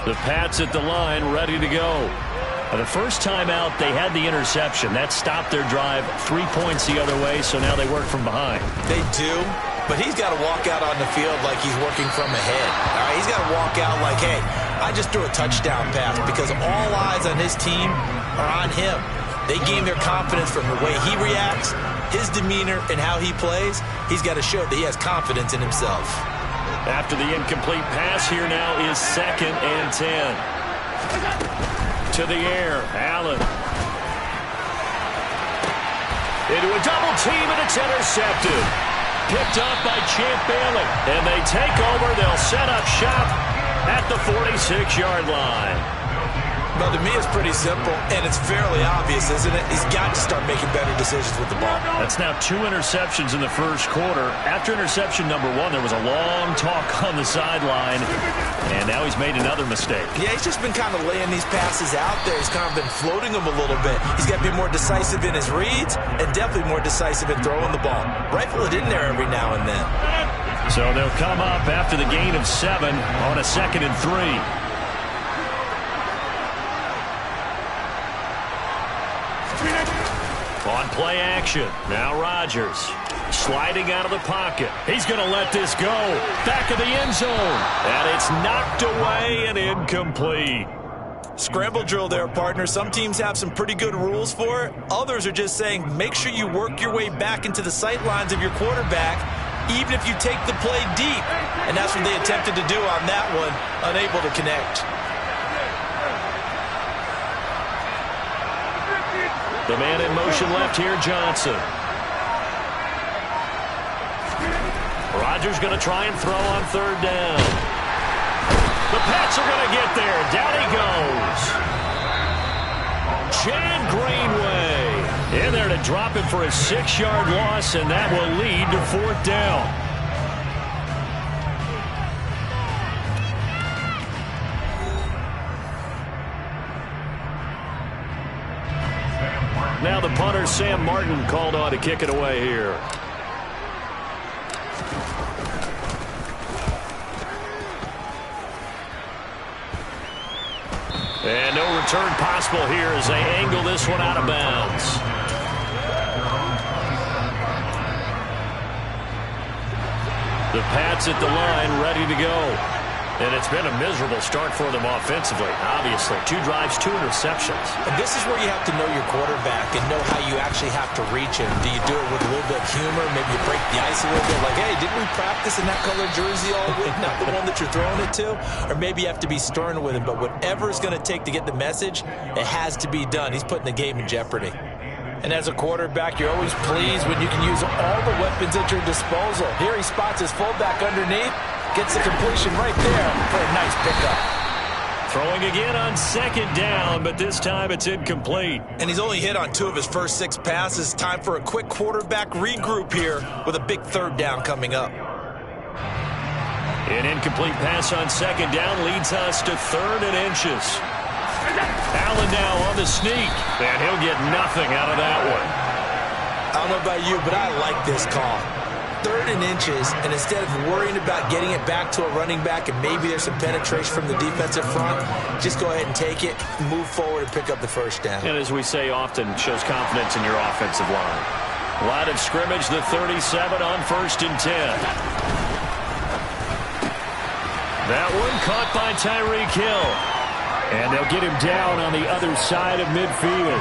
The Pats at the line, ready to go. The first time out, they had the interception. That stopped their drive 3 points the other way, so now they work from behind. They do, but he's got to walk out on the field like he's working from ahead. All right, he's got to walk out like, hey, I just threw a touchdown pass, because all eyes on his team are on him. They gain their confidence from the way he reacts, his demeanor, and how he plays. He's got to show that he has confidence in himself. After the incomplete pass, here now is 2nd and 10. To the air, Allen. Into a double team, and it's intercepted. Picked up by Champ Bailey. And they take over. They'll set up shop at the 46-yard line. Well, to me, it's pretty simple, and it's fairly obvious, isn't it? He's got to start making better decisions with the ball. That's now 2 interceptions in the first quarter. After interception number 1, there was a long talk on the sideline, and now he's made another mistake. Yeah, he's just been kind of laying these passes out there. He's kind of been floating them a little bit. He's got to be more decisive in his reads and definitely more decisive in throwing the ball. Rifle it in there every now and then. So they'll come up after the gain of 7 on a 2nd and 3. On play action, now Rodgers sliding out of the pocket. He's going to let this go. Back of the end zone. And it's knocked away and incomplete. Scramble drill there, partner. Some teams have some pretty good rules for it. Others are just saying make sure you work your way back into the sight lines of your quarterback, even if you take the play deep. And that's what they attempted to do on that one, unable to connect. The man in motion left here, Johnson. Rodgers going to try and throw on 3rd down. The Pats are going to get there. Down he goes. Jan Greenway in there to drop it for a 6-yard loss, and that will lead to 4th down. Now the punter, Sam Martin, called on to kick it away here. And no return possible here as they angle this one out of bounds. The Pats at the line, ready to go. And it's been a miserable start for them offensively, obviously. 2 drives, 2 interceptions. And this is where you have to know your quarterback and know how you actually have to reach him. Do you do it with a little bit of humor? Maybe you break the ice a little bit, like, hey, didn't we practice in that color jersey all week, not the one that you're throwing it to? Or maybe you have to be stern with him. But whatever it's going to take to get the message, it has to be done. He's putting the game in jeopardy. And as a quarterback, you're always pleased when you can use all the weapons at your disposal. Here he spots his fullback underneath. Gets the completion right there for a nice pickup. Throwing again on 2nd down, but this time it's incomplete. And he's only hit on 2 of his first 6 passes. Time for a quick quarterback regroup here with a big 3rd down coming up. An incomplete pass on 2nd down leads us to 3rd and inches. Allen now on the sneak, and he'll get nothing out of that one. I don't know about you, but I like this call. 3rd and inches, and instead of worrying about getting it back to a running back and maybe there's some penetration from the defensive front, just go ahead and take it, move forward, and pick up the 1st down. And as we say often, shows confidence in your offensive line. Line of scrimmage, the 37 on 1st and 10. That one caught by Tyreek Hill. And they'll get him down on the other side of midfield.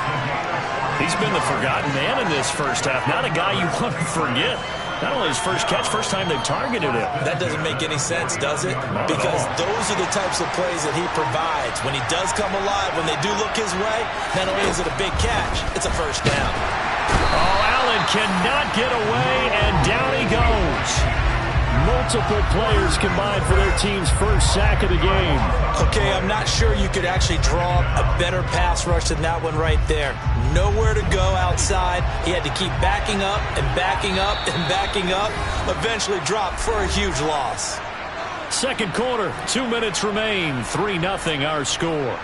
He's been the forgotten man in this first half. Not a guy you want to forget. Not only his first catch, first time they've targeted him. That doesn't make any sense, does it? Because those are the types of plays that he provides. When he does come alive, when they do look his way, not only is it a big catch, it's a 1st down. Oh, Allen cannot get away, and down he goes. Multiple players combined for their team's first sack of the game. Okay, I'm not sure you could actually draw a better pass rush than that one right there. Nowhere to go outside. He had to keep backing up and backing up and backing up. Eventually dropped for a huge loss. 2nd quarter, 2 minutes remain. 3-0 our score.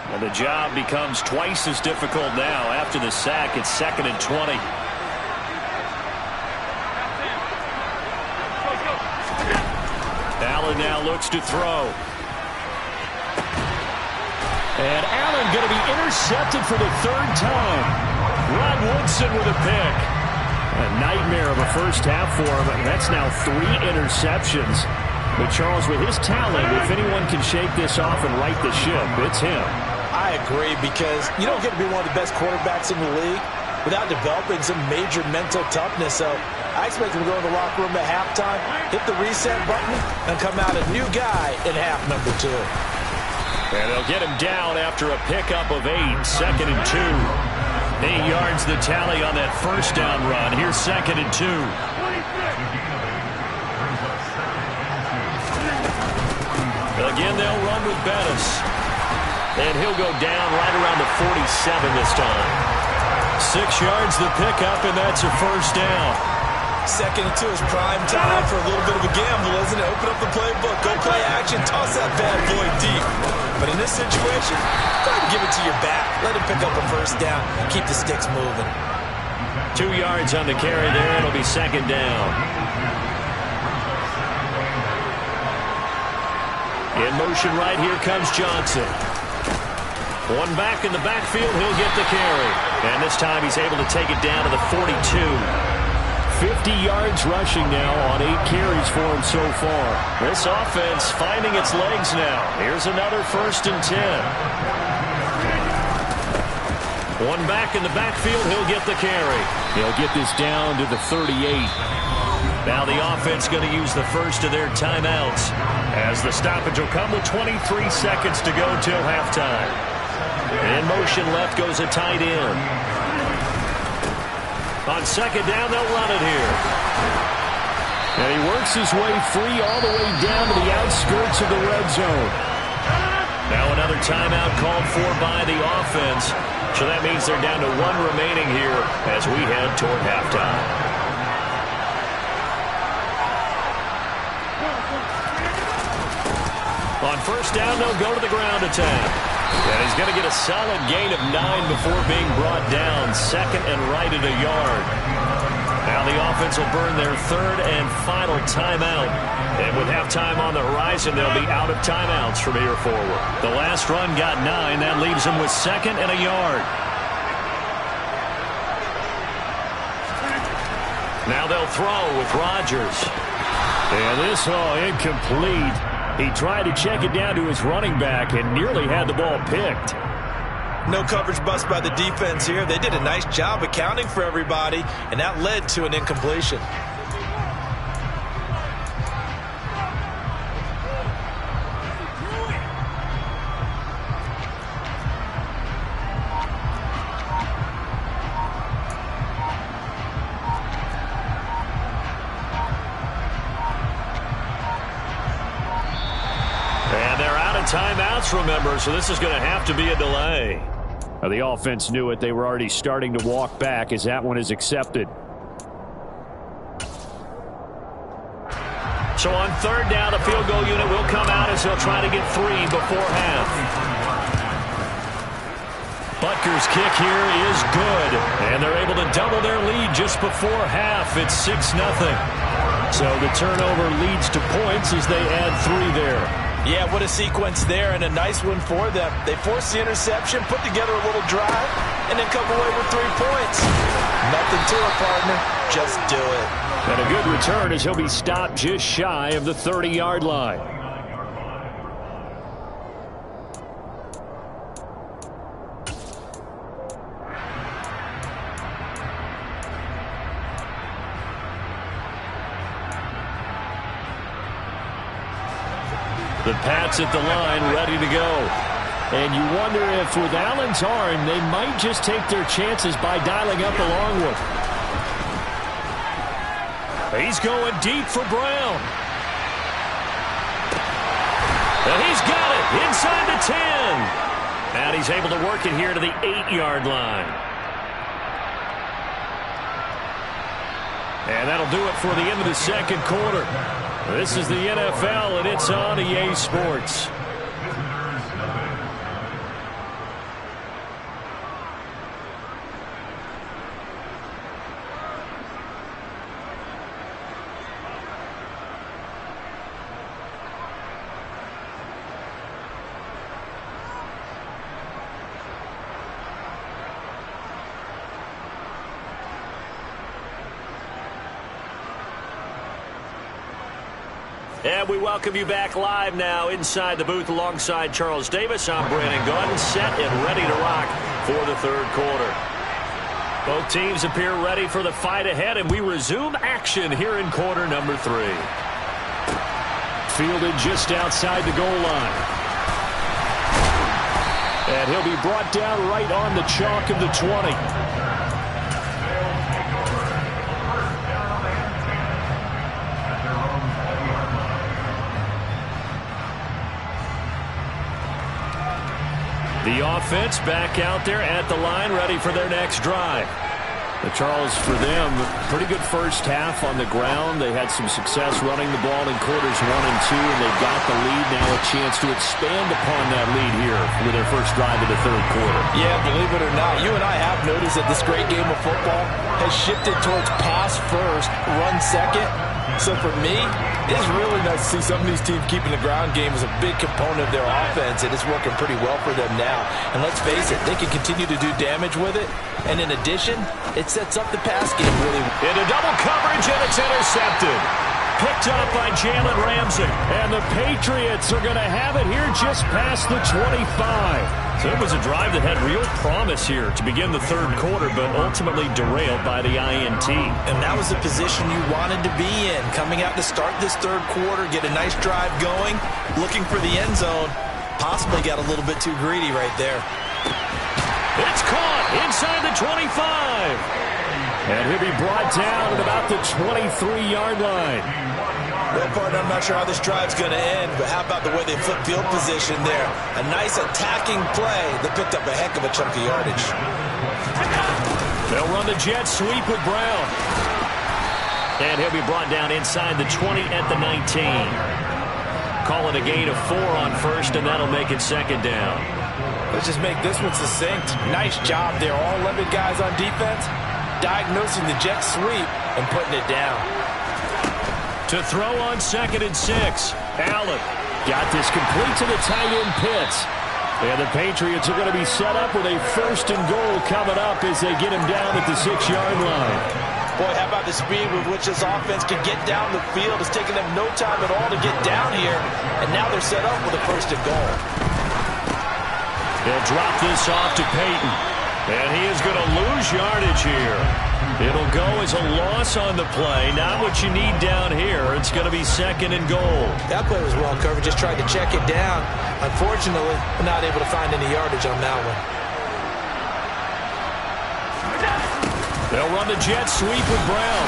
And the job becomes twice as difficult now. After the sack, it's 2nd and 20. Allen now looks to throw. And Allen going to be intercepted for the 3rd time. Rod Woodson with a pick. A nightmare of a first half for him. That's now 3 interceptions. But Charles, with his talent, if anyone can shake this off and right the ship, it's him. I agree, because you don't get to be one of the best quarterbacks in the league without developing some major mental toughness. So I expect him to go in the locker room at halftime, hit the reset button, and come out a new guy in half number 2. And they'll get him down after a pickup of 8, 2nd and 2. 8 yards the tally on that 1st down run. Here's 2nd and 2. Again, they'll run with Bettis. And he'll go down right around the 47 this time. 6 yards the pickup, and that's a 1st down. 2nd and 2 is prime time for a little bit of a gamble, isn't it? Open up the playbook, go play action, toss that bad boy deep. But in this situation, go ahead and give it to your back. Let him pick up a 1st down. Keep the sticks moving. 2 yards on the carry there. It'll be 2nd down. In motion right here comes Johnson. One back in the backfield, he'll get the carry. And this time he's able to take it down to the 42. 50 yards rushing now on 8 carries for him so far. This offense finding its legs now. Here's another 1st and 10. One back in the backfield, he'll get the carry. They'll get this down to the 38. Now the offense going to use the first of their timeouts, as the stoppage will come with 23 seconds to go till halftime. In motion left goes a tight end. On 2nd down, they'll run it here. And he works his way free all the way down to the outskirts of the red zone. Now another timeout called for by the offense. So that means they're down to 1 remaining here as we head toward halftime. On 1st down, they'll go to the ground attack. And he's going to get a solid gain of 9 before being brought down. Second and right at a yard. Now the offense will burn their third and final timeout. And with halftime on the horizon, they'll be out of timeouts from here forward. The last run got 9. That leaves them with second and a yard. Now they'll throw with Rodgers. And this all incomplete. He tried to check it down to his running back and nearly had the ball picked. No coverage bust by the defense here. They did a nice job accounting for everybody, and that led to an incompletion. Timeouts, remember, so this is going to have to be a delay. The offense knew it. They were already starting to walk back as that one is accepted. So on third down, the field goal unit will come out as they'll try to get 3 before half. Butker's kick here is good, and they're able to double their lead just before half. It's 6-0. So the turnover leads to points as they add 3 there. Yeah, what a sequence there, and a nice one for them. They forced the interception, put together a little drive, and then come away with 3 points. Nothing to it, partner. Just do it. And a good return as he'll be stopped just shy of the 30-yard line. The Pats at the line, ready to go. And you wonder if with Allen's arm, they might just take their chances by dialing up a long one. He's going deep for Brown. And he's got it inside the 10. And he's able to work it here to the 8-yard line. And that'll do it for the end of the second quarter. This is the NFL, and it's on EA Sports. And we welcome you back live now inside the booth alongside Charles Davis. I'm Brandon Gaudin, set and ready to rock for the third quarter. Both teams appear ready for the fight ahead, and we resume action here in quarter number 3. Fielded just outside the goal line. And he'll be brought down right on the chalk of the 20. The offense back out there at the line, ready for their next drive. Charles, for them, pretty good first half on the ground. They had some success running the ball in quarters 1 and 2, and they've got the lead now, a chance to expand upon that lead here with their first drive of the third quarter. Yeah, believe it or not, you and I have noticed that this great game of football has shifted towards pass first, run second. So for me, it's really nice to see some of these teams keeping the ground game as a big component of their offense, and it's working pretty well for them now. And let's face it, they can continue to do damage with it. And in addition, it sets up the pass game really well. Into double coverage, and it's intercepted. Picked up by Jalen Ramsey. And the Patriots are going to have it here just past the 25. So it was a drive that had real promise here to begin the third quarter, but ultimately derailed by the INT. And that was the position you wanted to be in. Coming out to start this third quarter, get a nice drive going, looking for the end zone. Possibly got a little bit too greedy right there. It's caught inside the 25. And he'll be brought down at about the 23-yard line. Well, partner, I'm not sure how this drive's going to end, but how about the way they flip field position there? A nice attacking play that picked up a heck of a chunk of yardage. They'll run the jet sweep with Brown. And he'll be brought down inside the 20 at the 19. Call it a gain of 4 on first, and that'll make it second down. Let's just make this one succinct. Nice job there. All 11 guys on defense, diagnosing the jet sweep and putting it down. To throw on 2nd and 6. Allen got this complete to the tight end Pitts. And the Patriots are going to be set up with a 1st and goal coming up as they get him down at the 6-yard line. Boy, how about the speed with which this offense can get down the field? It's taken them no time at all to get down here. And now they're set up with a 1st and goal. They'll drop this off to Peyton. And he is going to lose yardage here. It'll go as a loss on the play. Not what you need down here. It's going to be 2nd and goal. That play was well covered. Just tried to check it down. Unfortunately, we're not able to find any yardage on that one. They'll run the jet sweep with Brown.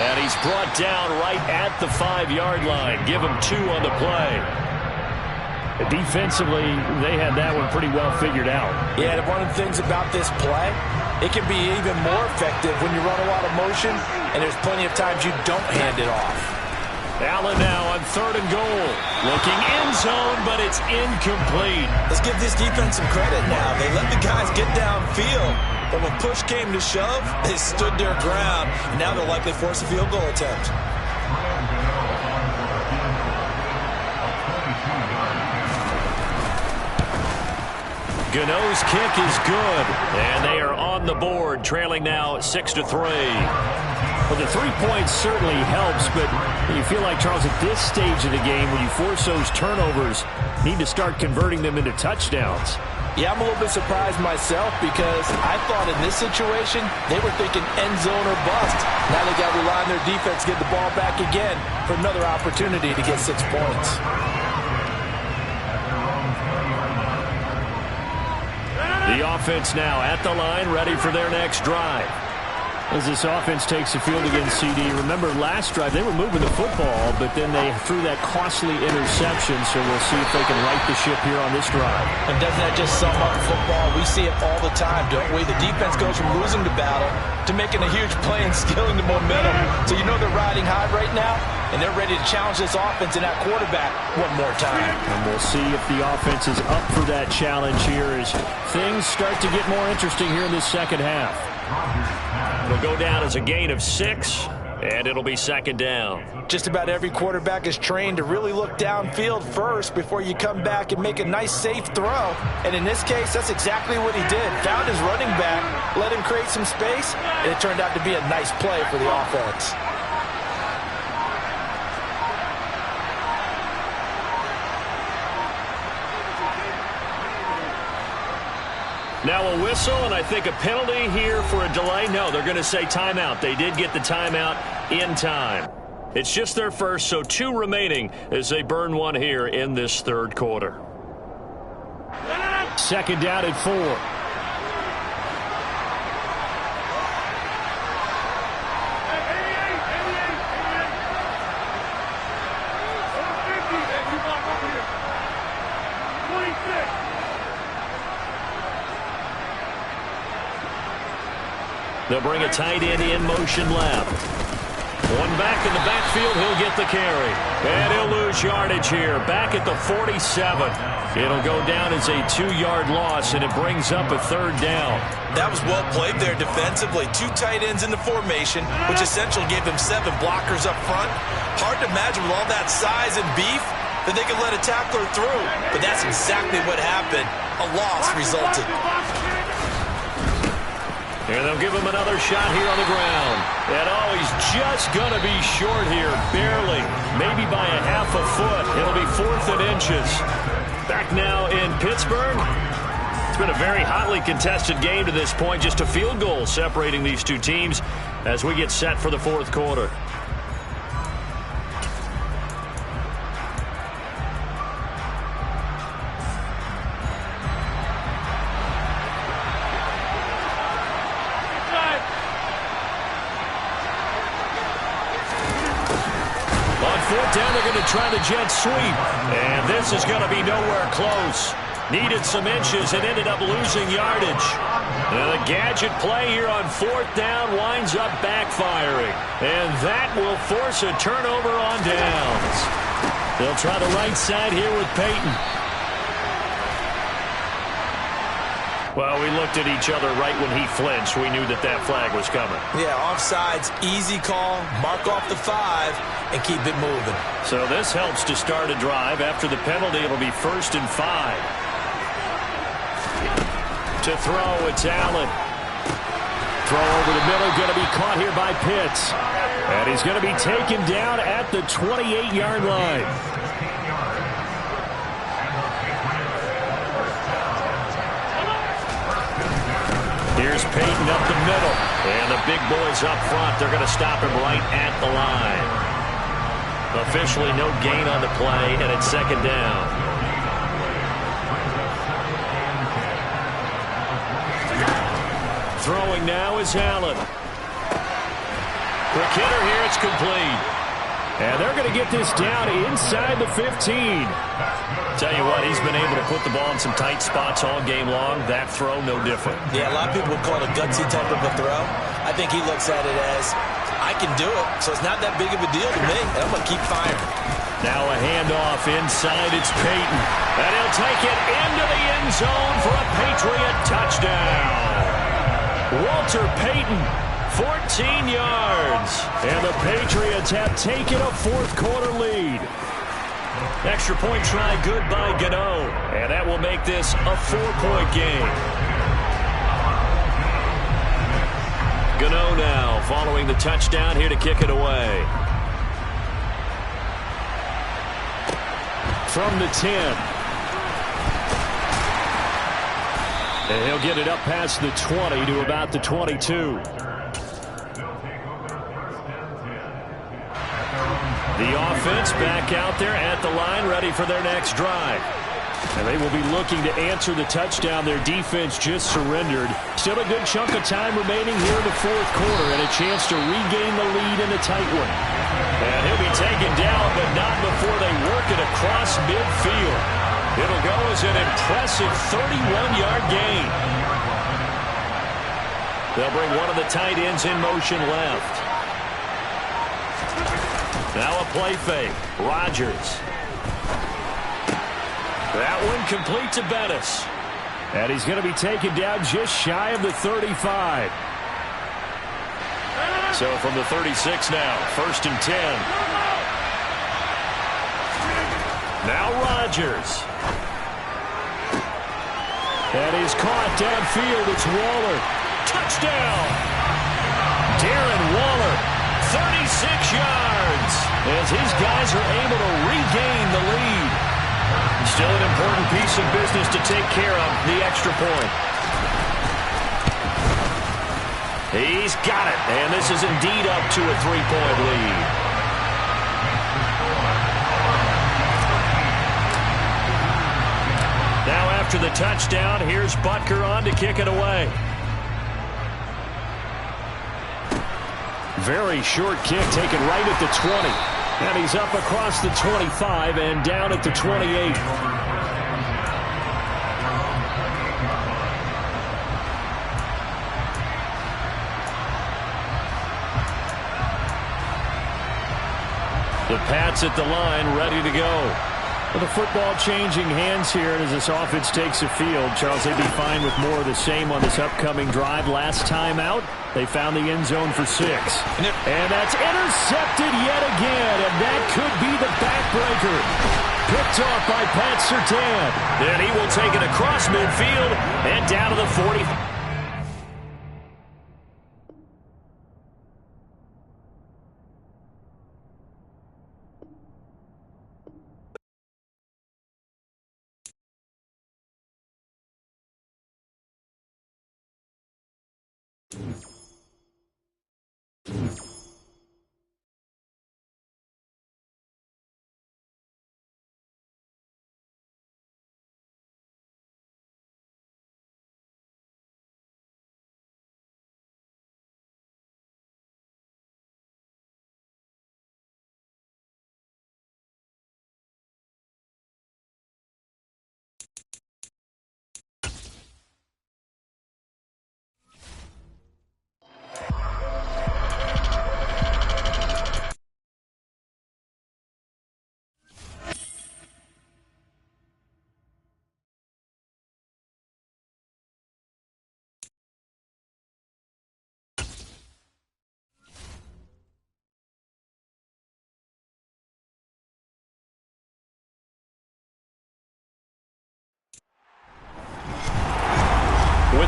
And he's brought down right at the 5-yard line. Give him 2 on the play. Defensively, they had that one pretty well figured out. Yeah, and one of the things about this play, it can be even more effective when you run a lot of motion, and there's plenty of times you don't hand it off. Allen now on 3rd and goal. Looking end zone, but it's incomplete. Let's give this defense some credit now. They let the guys get downfield, but when push came to shove, they stood their ground, and now they'll likely force a field goal attempt. Gano's kick is good, and they are on the board, trailing now 6-3. Well, the 3 points certainly helps, but you feel like, Charles, at this stage of the game, when you force those turnovers, need to start converting them into touchdowns. Yeah, I'm a little bit surprised myself because I thought in this situation, they were thinking end zone or bust. Now they got to rely on their defense to get the ball back again for another opportunity to get 6 points. The offense now at the line, ready for their next drive. As this offense takes the field against CD, remember last drive they were moving the football, but then they threw that costly interception, so we'll see if they can right the ship here on this drive. And doesn't that just sum up football? We see it all the time, don't we? The defense goes from losing the battle to making a huge play and stealing the momentum. So you know they're riding high right now, and they're ready to challenge this offense and that quarterback one more time. And we'll see if the offense is up for that challenge here as things start to get more interesting here in this second half. It'll go down as a gain of 6, and it'll be 2nd down. Just about every quarterback is trained to really look downfield first before you come back and make a nice, safe throw. And in this case, that's exactly what he did. Found his running back, let him create some space, and it turned out to be a nice play for the offense. Now a whistle, and I think a penalty here for a delay. No, they're going to say timeout. They did get the timeout in time. It's just their first, so 2 remaining as they burn 1 here in this 3rd quarter. 2nd down at 4. They'll bring a tight end in motion left. One back in the backfield, he'll get the carry. And he'll lose yardage here. Back at the 47. It'll go down as a 2-yard loss, and it brings up a 3rd down. That was well played there defensively. 2 tight ends in the formation, which essentially gave them 7 blockers up front. Hard to imagine with all that size and beef that they could let a tackler through. But that's exactly what happened. A loss resulted. And they'll give him another shot here on the ground. And oh, he's just going to be short here, barely, maybe by a half a foot. It'll be 4th and inches. Back now in Pittsburgh. It's been a very hotly contested game to this point. Just a field goal separating these 2 teams as we get set for the 4th quarter. Down, they're going to try the jet sweep. And this is going to be nowhere close. Needed some inches and ended up losing yardage. And the gadget play here on 4th down winds up backfiring. And that will force a turnover on downs. They'll try the right side here with Peyton. Well, we looked at each other right when he flinched. We knew that that flag was coming. Yeah, offsides, easy call, mark off the 5, and keep it moving. So this helps to start a drive. After the penalty, it'll be 1st and 5. To throw, it's Allen. Throw over the middle, going to be caught here by Pitts. And he's going to be taken down at the 28-yard line. Here's Peyton up the middle. And the big boys up front, they're going to stop him right at the line. Officially no gain on the play, and it's 2nd down. Throwing now is Allen. Quick hitter here, it's complete. And they're going to get this down inside the 15. Tell you what, he's been able to put the ball in some tight spots all game long. That throw, no different. Yeah, a lot of people would call it a gutsy type of a throw. I think he looks at it as, I can do it, so it's not that big of a deal to me, and I'm going to keep firing. Now a handoff inside, it's Peyton. And he'll take it into the end zone for a Patriot touchdown. Walter Payton, 14 yards. And the Patriots have taken a 4th quarter lead. Extra point try good by Gano. And that will make this a 4-point game. Gano now following the touchdown here to kick it away. From the 10. And he'll get it up past the 20 to about the 22. The offense back out there at the line, ready for their next drive. And they will be looking to answer the touchdown their defense just surrendered. Still a good chunk of time remaining here in the 4th quarter and a chance to regain the lead in a tight one. And he'll be taken down, but not before they work it across midfield. It'll go as an impressive 31-yard gain. They'll bring one of the tight ends in motion left. Now a play fake. Rodgers. That one complete to Bettis. And he's going to be taken down just shy of the 35. So from the 36 now, 1st and 10. Now Rodgers. And he's caught downfield. It's Waller. Touchdown! Darren Waller, 36 yards, as his guys are able to regain the lead. Still an important piece of business to take care of, the extra point. He's got it, and this is indeed up to a 3-point lead. Now after the touchdown, here's Butker on to kick it away. Very short kick taken right at the 20. And he's up across the 25 and down at the 28. The Pats at the line, ready to go. Well, the football changing hands here as this offense takes the field. Charles, they'd be fine with more of the same on this upcoming drive. Last time out, they found the end zone for 6. And that's intercepted yet again, and that could be the backbreaker. Picked off by Pat Surtain. And he will take it across midfield and down to the 40.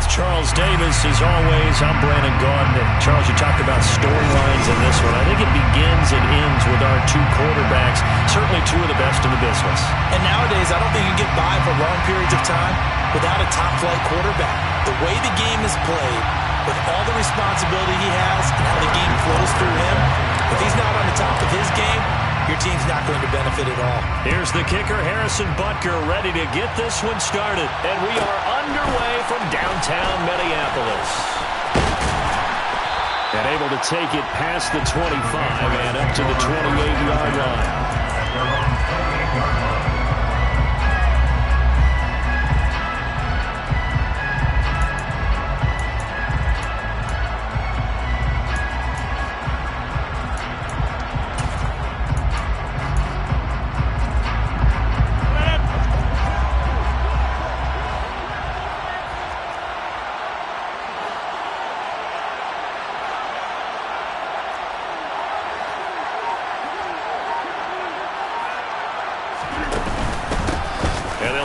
with Charles Davis. As always, I'm Brandon Gaudin. Charles, you talked about storylines in this one. I think it begins and ends with our two quarterbacks, certainly two of the best in the business. And nowadays, I don't think you can get by for long periods of time without a top-flight quarterback. The way the game is played, with all the responsibility he has and how the game flows through him, if he's not on the top of his game, your team's not going to benefit at all. Here's the kicker, Harrison Butker, ready to get this one started. And we are underway from downtown Minneapolis. And able to take it past the 25 and up to the 28-yard line.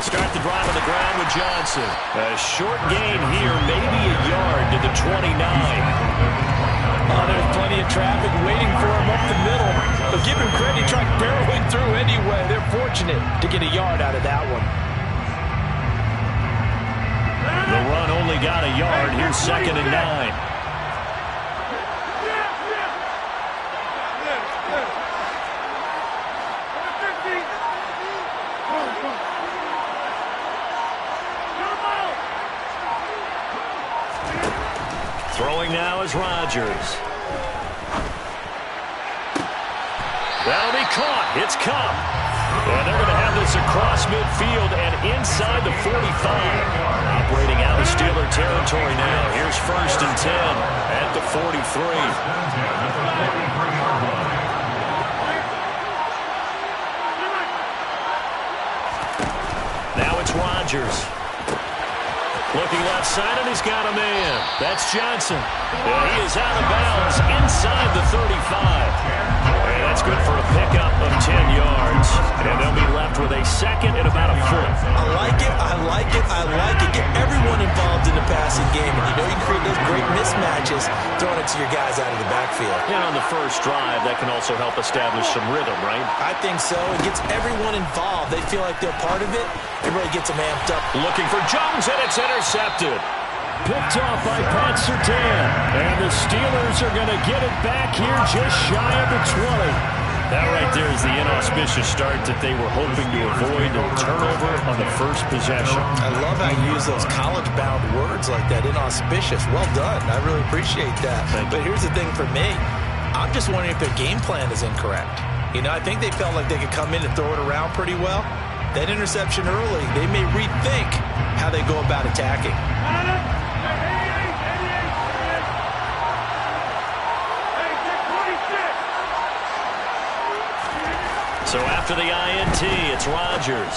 Start the drive on the ground with Johnson. A short gain here, maybe a yard to the 29. Oh, there's plenty of traffic waiting for him up the middle. But give him credit, he tried barreling through anyway. They're fortunate to get a yard out of that one. The run only got a yard. Here's 2nd and 9. Throwing now is Rodgers. That'll be caught. It's Cup. And they're going to have this across midfield and inside the 45. Operating out of Steeler territory now. Here's 1st and 10 at the 43. Now it's Rodgers. Looking left side, and he's got a man. That's Johnson. And he is out of bounds inside the 35. And that's good for a pickup of 10 yards. And they'll be left with a 2nd and about a foot. I like it, I like it, I like it. Get everyone involved in the passing game. And you know you can create those great mismatches throwing it to your guys out of the backfield. And on the first drive, that can also help establish some rhythm, right? I think so. It gets everyone involved. They feel like they're part of it. It really gets them amped up. Looking for Jones, and it's intercepted. Picked off by Pat Surtain. And the Steelers are going to get it back here just shy of the 20. That right there is the inauspicious start that they were hoping to avoid, a turnover on the first possession. I love how you use those college-bound words like that, inauspicious. Well done. I really appreciate that. But here's the thing for me. I'm just wondering if their game plan is incorrect. You know, I think they felt like they could come in and throw it around pretty well. That interception early, they may rethink how they go about attacking. So after the INT, it's Rodgers.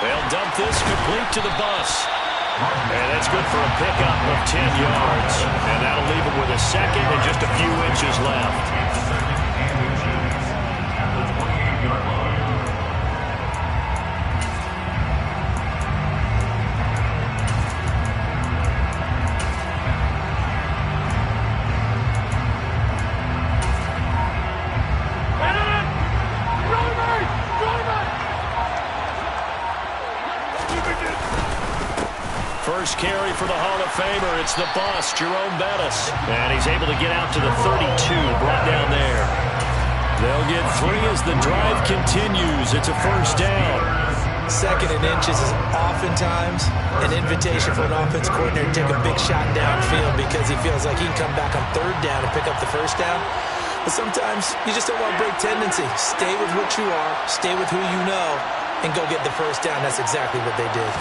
They'll dump this complete to the bus. And that's good for a pickup of 10 yards. And that'll leave him with a 2nd and just a few inches left. First carry for the Hall of Famer. It's the boss, Jerome Bettis. And he's able to get out to the 32, brought down there. They'll get 3 as the drive continues. It's a first down. 2nd and inches is oftentimes an invitation for an offense coordinator to take a big shot downfield because he feels like he can come back on 3rd down and pick up the first down. But sometimes you just don't want to break tendency. Stay with what you are, stay with who you know, and go get the first down. That's exactly what they did.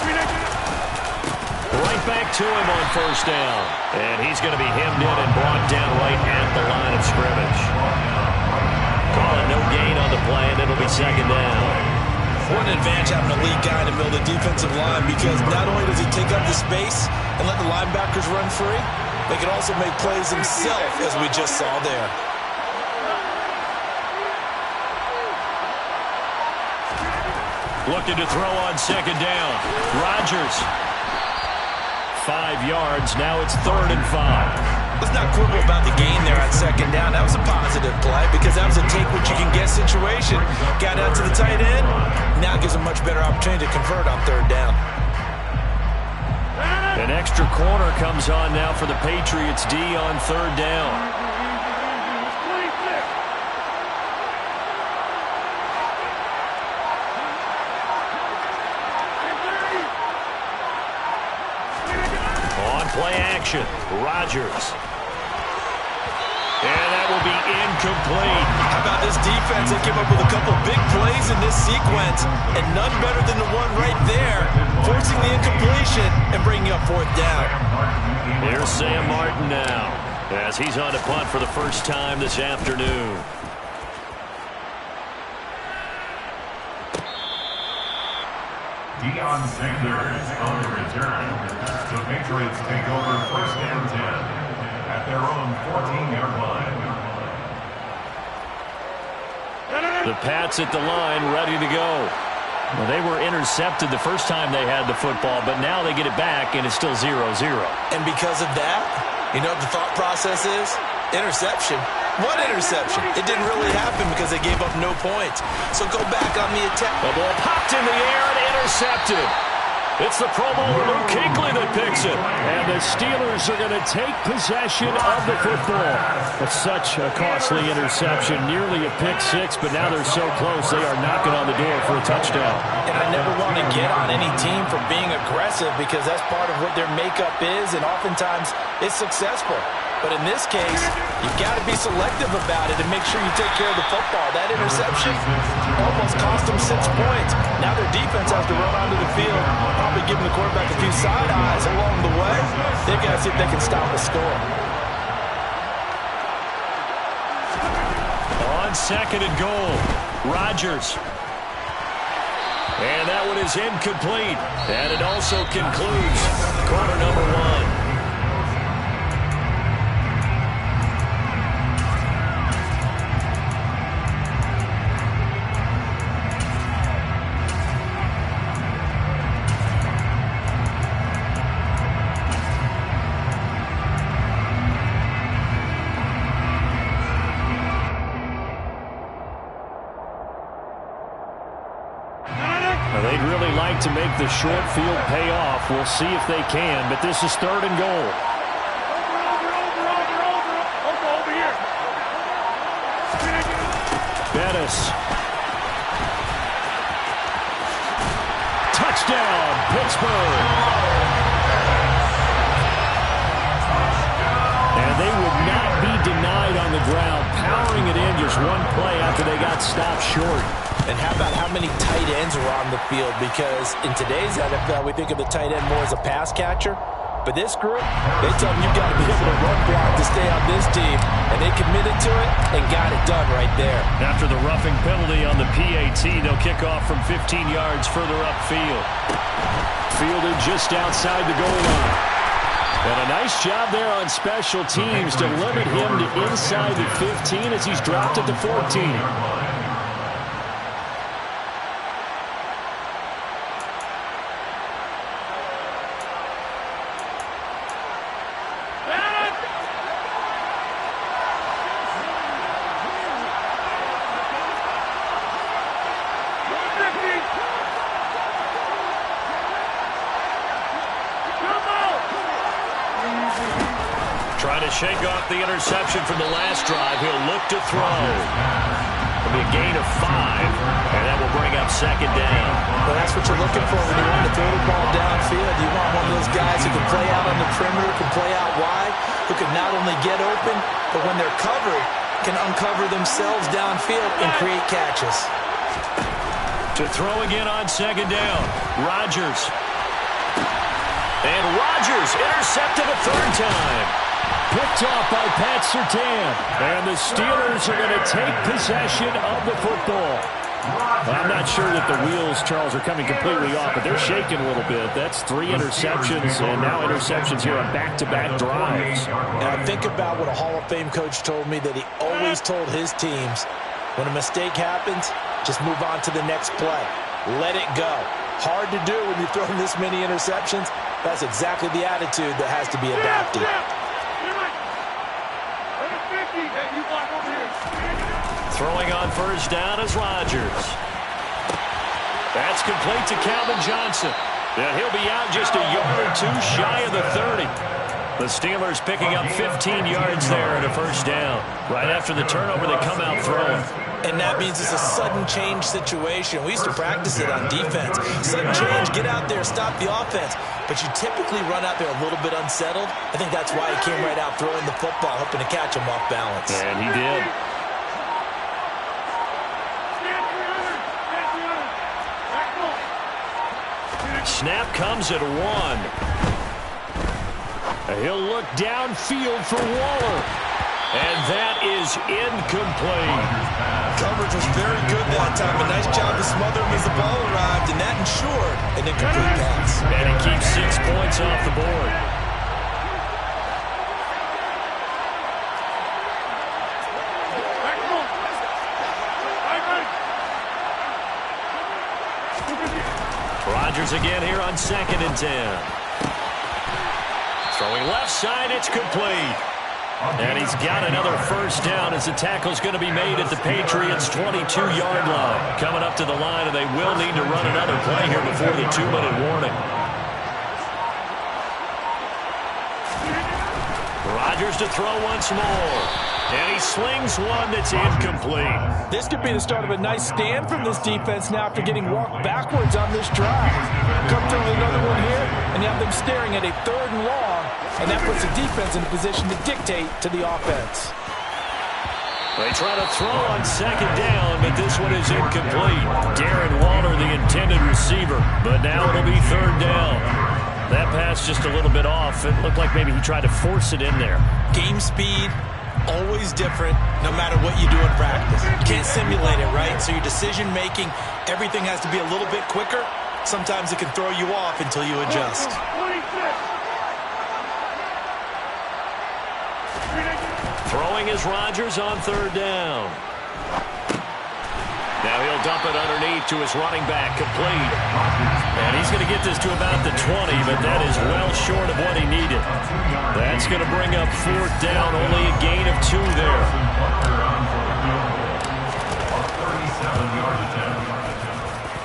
Right back to him on first down. And he's going to be hemmed in and brought down right at the line of scrimmage. Calling no gain on the play, and it'll be 2nd down. What an advantage having a lead guy to build a defensive line, because not only does he take up the space and let the linebackers run free, but he can also make plays himself, as we just saw there. Looking to throw on 2nd down. Rodgers 5 yards. Now it's 3rd and 5. Let's not quibble about the gain there on 2nd down. That was a positive play because that was a take-what-you-can-get situation. Got out to the tight end. Now gives a much better opportunity to convert on 3rd down. An extra corner comes on now for the Patriots D on 3rd down. On play action, Rodgers. And that will be incomplete. How about this defense? They came up with a couple big plays in this sequence, and none better than the one right there, forcing the incompletion and bringing up 4th down. Here's Sam Martin now, as he's on to punt for the first time this afternoon. Deion Sanders on the return. The Patriots take over 1st and 10 at their own 14-yard line. The Pats at the line, ready to go. Well, they were intercepted the first time they had the football, but now they get it back, and it's still 0-0. And because of that, you know what the thought process is? Interception. What interception? It didn't really happen because they gave up no points. So go back on the attack. The ball popped in the air and intercepted. It's the Pro Bowler Luke Kuechly that picks it. And the Steelers are going to take possession of the football. It's such a costly interception, nearly a pick 6, but now they're so close they are knocking on the door for a touchdown. And I never want to get on any team for being aggressive because that's part of what their makeup is, and oftentimes it's successful. But in this case, you've got to be selective about it and make sure you take care of the football. That interception almost cost them 6 points. Now their defense has to run onto the field, probably giving the quarterback a few side eyes along the way. They've got to see if they can stop the score. On 2nd and goal, Rodgers. And that one is incomplete. And it also concludes quarter number 1. They'd really like to make the short field pay off. We'll see if they can, but this is 3rd and goal. Over here. Bettis. Touchdown, Pittsburgh. And they would not be denied on the ground, powering it in just one play after they got stopped short. And how about how many tight ends are on the field? Because in today's NFL, we think of the tight end more as a pass catcher. But this group, they tell them you've got to be able to run block to stay on this team. And they committed to it and got it done right there. After the roughing penalty on the PAT, they'll kick off from 15 yards further upfield. Fielded just outside the goal line. And a nice job there on special teams to limit him to inside the 15 as he's dropped at the 14. Trying to shake off the interception from the last drive. He'll look to throw. It'll be a gain of 5, and that will bring up 2nd down. Well, that's what you're looking for when you want to throw the ball downfield. You want one of those guys who can play out on the perimeter, can play out wide, who can not only get open, but when they're covered, can uncover themselves downfield and create catches. To throw again on 2nd down, Rodgers. And Rodgers intercepted a 3rd time. Picked off by Pat Surtain. And the Steelers are going to take possession of the football. I'm not sure that the wheels, Charles, are coming completely off, but they're shaking a little bit. That's 3 interceptions, and now interceptions here on back-to-back drives. Now think about what a Hall of Fame coach told me, that he always told his teams, when a mistake happens, just move on to the next play. Let it go. Hard to do when you're throwing this many interceptions. That's exactly the attitude that has to be adopted. Throwing on first down is Rodgers. That's complete to Calvin Johnson. And he'll be out just a yard or two shy of the 30. The Steelers picking up 15 yards there and a first down. Right after the turnover, they come out throwing. And that means it's a sudden change situation. We used to practice it on defense. Sudden change, get out there, stop the offense. But you typically run out there a little bit unsettled. I think that's why he came right out throwing the football, hoping to catch him off balance. And he did. Snap comes at 1. He'll look downfield for Waller. And that is incomplete. Coverage was very good that time. A nice job to smother him as the ball arrived, and that ensured an incomplete pass. And he keeps 6 points off the board. Rodgers again here on 2nd and 10. Throwing left side, it's complete. And he's got another first down as the tackle's going to be made at the Patriots' 22-yard line. Coming up to the line, and they will need to run another play here before the 2-minute warning. Rodgers to throw once more. And he slings one that's incomplete. This could be the start of a nice stand from this defense now after getting walked backwards on this drive. Come through with another one here, and you have them staring at a 3rd and long, and that puts the defense in a position to dictate to the offense. They try to throw on 2nd down, but this one is incomplete. Darren Waller, the intended receiver, but now it'll be 3rd down. That pass just a little bit off. It looked like maybe he tried to force it in there. Game speed, always different, no matter what you do in practice. You can't simulate it, right? So your decision-making, everything has to be a little bit quicker. Sometimes it can throw you off until you adjust. Throwing is Rodgers on 3rd down. Now he'll dump it underneath to his running back, complete. And he's going to get this to about the 20, but that is well short of what he needed. That's going to bring up 4th down, only a gain of 2 there.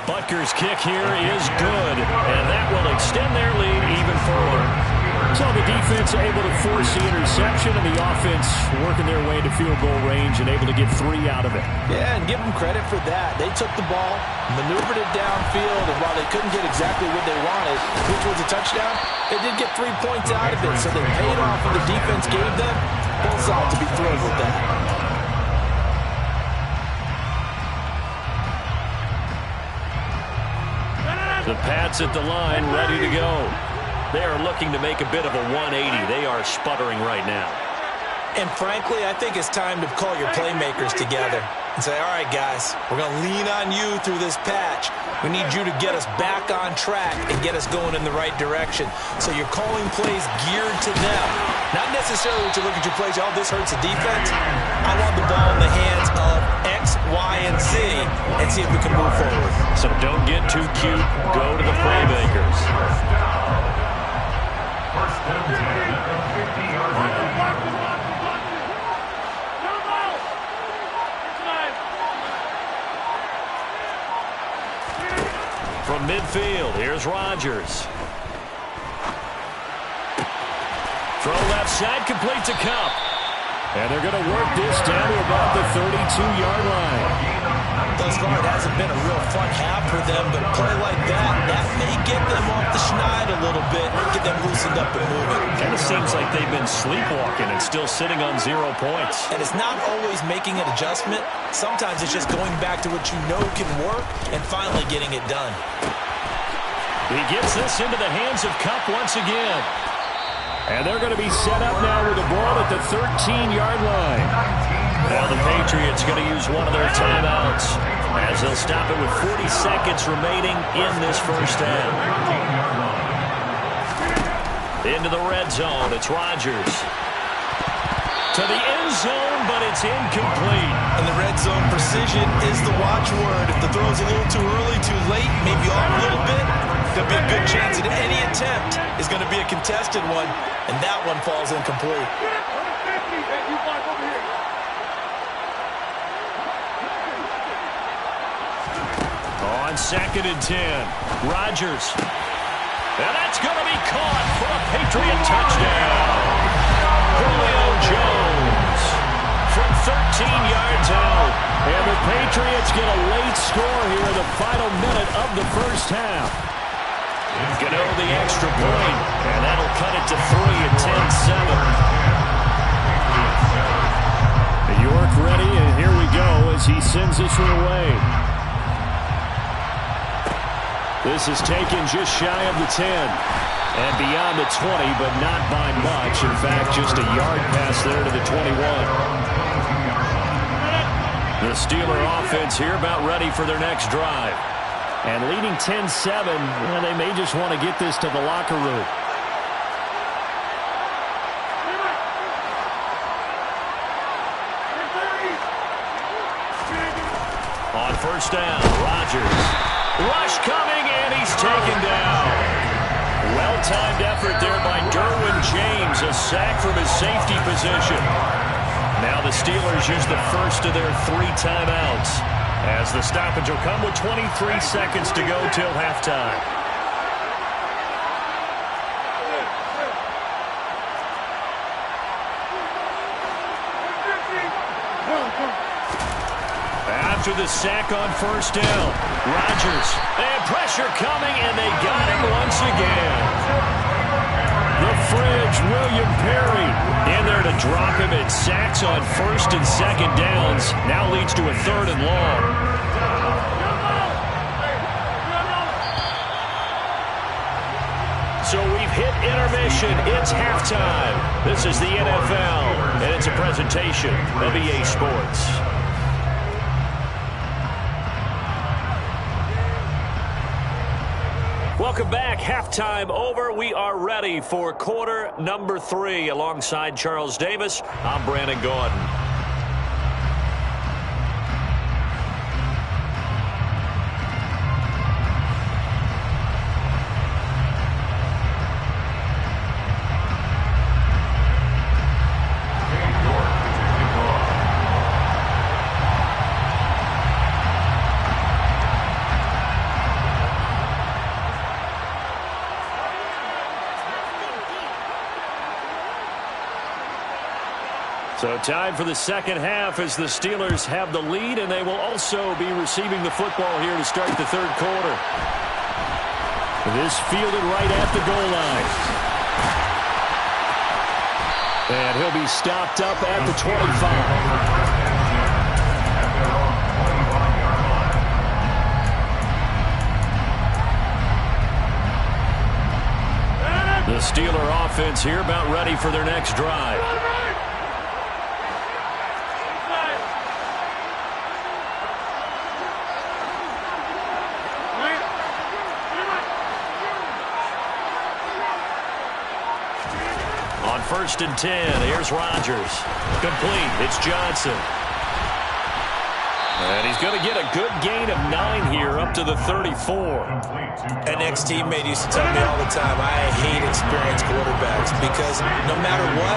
Butker's kick here is good, and that will extend their lead even further. So the defense able to force the interception, and the offense working their way to field goal range and able to get 3 out of it. Yeah, and give them credit for that. They took the ball, maneuvered it downfield, and while they couldn't get exactly what they wanted, which was a touchdown, they did get 3 points out of it, so they paid off what the defense gave them. Both sides to be thrilled with that. The Pats at the line, ready to go. They are looking to make a bit of a 180. They are sputtering right now. And frankly, I think it's time to call your playmakers together and say, all right, guys, we're going to lean on you through this patch. We need you to get us back on track and get us going in the right direction. So you're calling plays geared to them. Not necessarily to look at your plays, oh, this hurts the defense. I want the ball in the hands of X, Y, and Z and see if we can move forward. So don't get too cute. Go to the playmakers. First down, 10 at the 50-yard line. From midfield, here's Rodgers. Throw left side, complete to Kupp. And they're going to work this down to about the 32-yard line. Thus far, it hasn't been a real fun half for them, but a play like that may get them off the schneid a little bit, get them loosened up and moving. Kind of seems like they've been sleepwalking and still sitting on 0 points. And it's not always making an adjustment. Sometimes it's just going back to what you know can work and finally getting it done. He gets this into the hands of Kupp once again. And they're going to be set up now with the ball at the 13-yard line. Now the Patriots going to use one of their timeouts as they'll stop it with 40 seconds remaining in this first half. Into the red zone, it's Rodgers. To the end zone, but it's incomplete. And the red zone precision is the watchword. If the throw's a little too early, too late, maybe off a little bit, there'll be a good chance that any attempt is going to be a contested one, and that one falls incomplete. On 2nd and 10, Rodgers. And that's going to be caught for a Patriot touchdown. Julio Jones from 13 yards out. And the Patriots get a late score here in the final minute of the first half. Gano the extra point, and that'll cut it to 3 at 10-7. York ready, and here we go as he sends this one away. This is taken just shy of the 10 and beyond the 20, but not by much. In fact, just a yard pass there to the 21. The Steeler offense here about ready for their next drive. And leading 10-7, well, they may just want to get this to the locker room. On first down, Rodgers. Rush coming, and he's taken down. Well-timed effort there by Derwin James. A sack from his safety position. Now the Steelers use the first of their 3 timeouts, as the stoppage will come with 23 seconds to go till halftime. After the sack on first down, Rodgers, and pressure coming, and they got him once again. The Fridge, William Perry, in there to drop him at sacks on first and second downs. Now leads to a 3rd and long. So we've hit intermission. It's halftime. This is the NFL, and it's a presentation of EA Sports. Welcome back. Halftime over. We are ready for quarter number 3. Alongside Charles Davis, I'm Brandon Gordon. So time for the second half as the Steelers have the lead, and they will also be receiving the football here to start the 3rd quarter. This fielded right at the goal line. And he'll be stopped up at the 25. The Steeler offense here about ready for their next drive. On 1st and 10, here's Rodgers. Complete. It's Johnson. And he's going to get a good gain of 9 here up to the 34. An ex-teammate used to tell me all the time, I hate experienced quarterbacks because no matter what,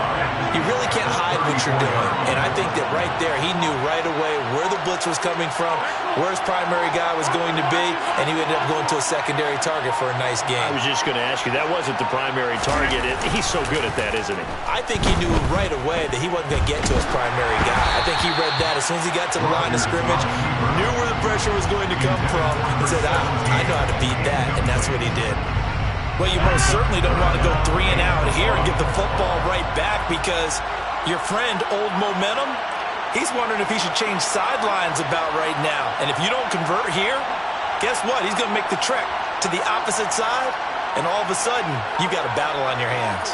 you really can't hide what you're doing. And I think that right there, he knew right away where the blitz was coming from, where his primary guy was going to be, and he ended up going to a secondary target for a nice gain. I was just going to ask you, that wasn't the primary target. He's so good at that, isn't he? I think he knew right away that he wasn't going to get to his primary guy. I think he read that as soon as he got to the line of scrimmage, knew where the pressure was going to come from, and said, I know how to beat that, and that's what he did. Well, you most certainly don't want to go 3 and out here and get the football right back because your friend, Old Momentum, he's wondering if he should change sidelines about right now. And if you don't convert here, guess what? He's going to make the trek to the opposite side, and all of a sudden, you've got a battle on your hands.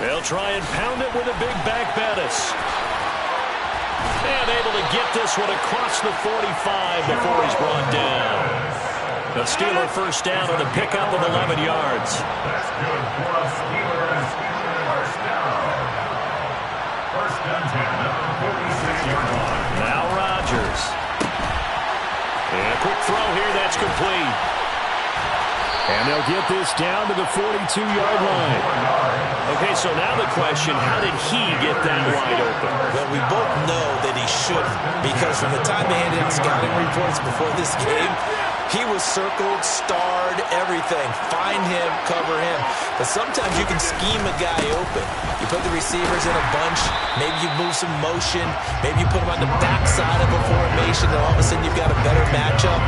They'll try and pound it with a big back Bettis. And able to get this one across the 45 before he's brought down. A Steeler first down and a pickup of 11 yards. That's good for a Steelers first down. First and 10 at the 46-yard line. Now Rodgers. And a quick throw here, that's complete. And they'll get this down to the 42-yard line. Okay, so now the question, how did he get that wide open? Well, we both know that he shouldn't, because from the time they handed out scouting reports before this game, he was circled, starred, everything. Find him, cover him. But sometimes you can scheme a guy open. You put the receivers in a bunch. Maybe you move some motion. Maybe you put them on the backside of a formation, and all of a sudden you've got a better matchup.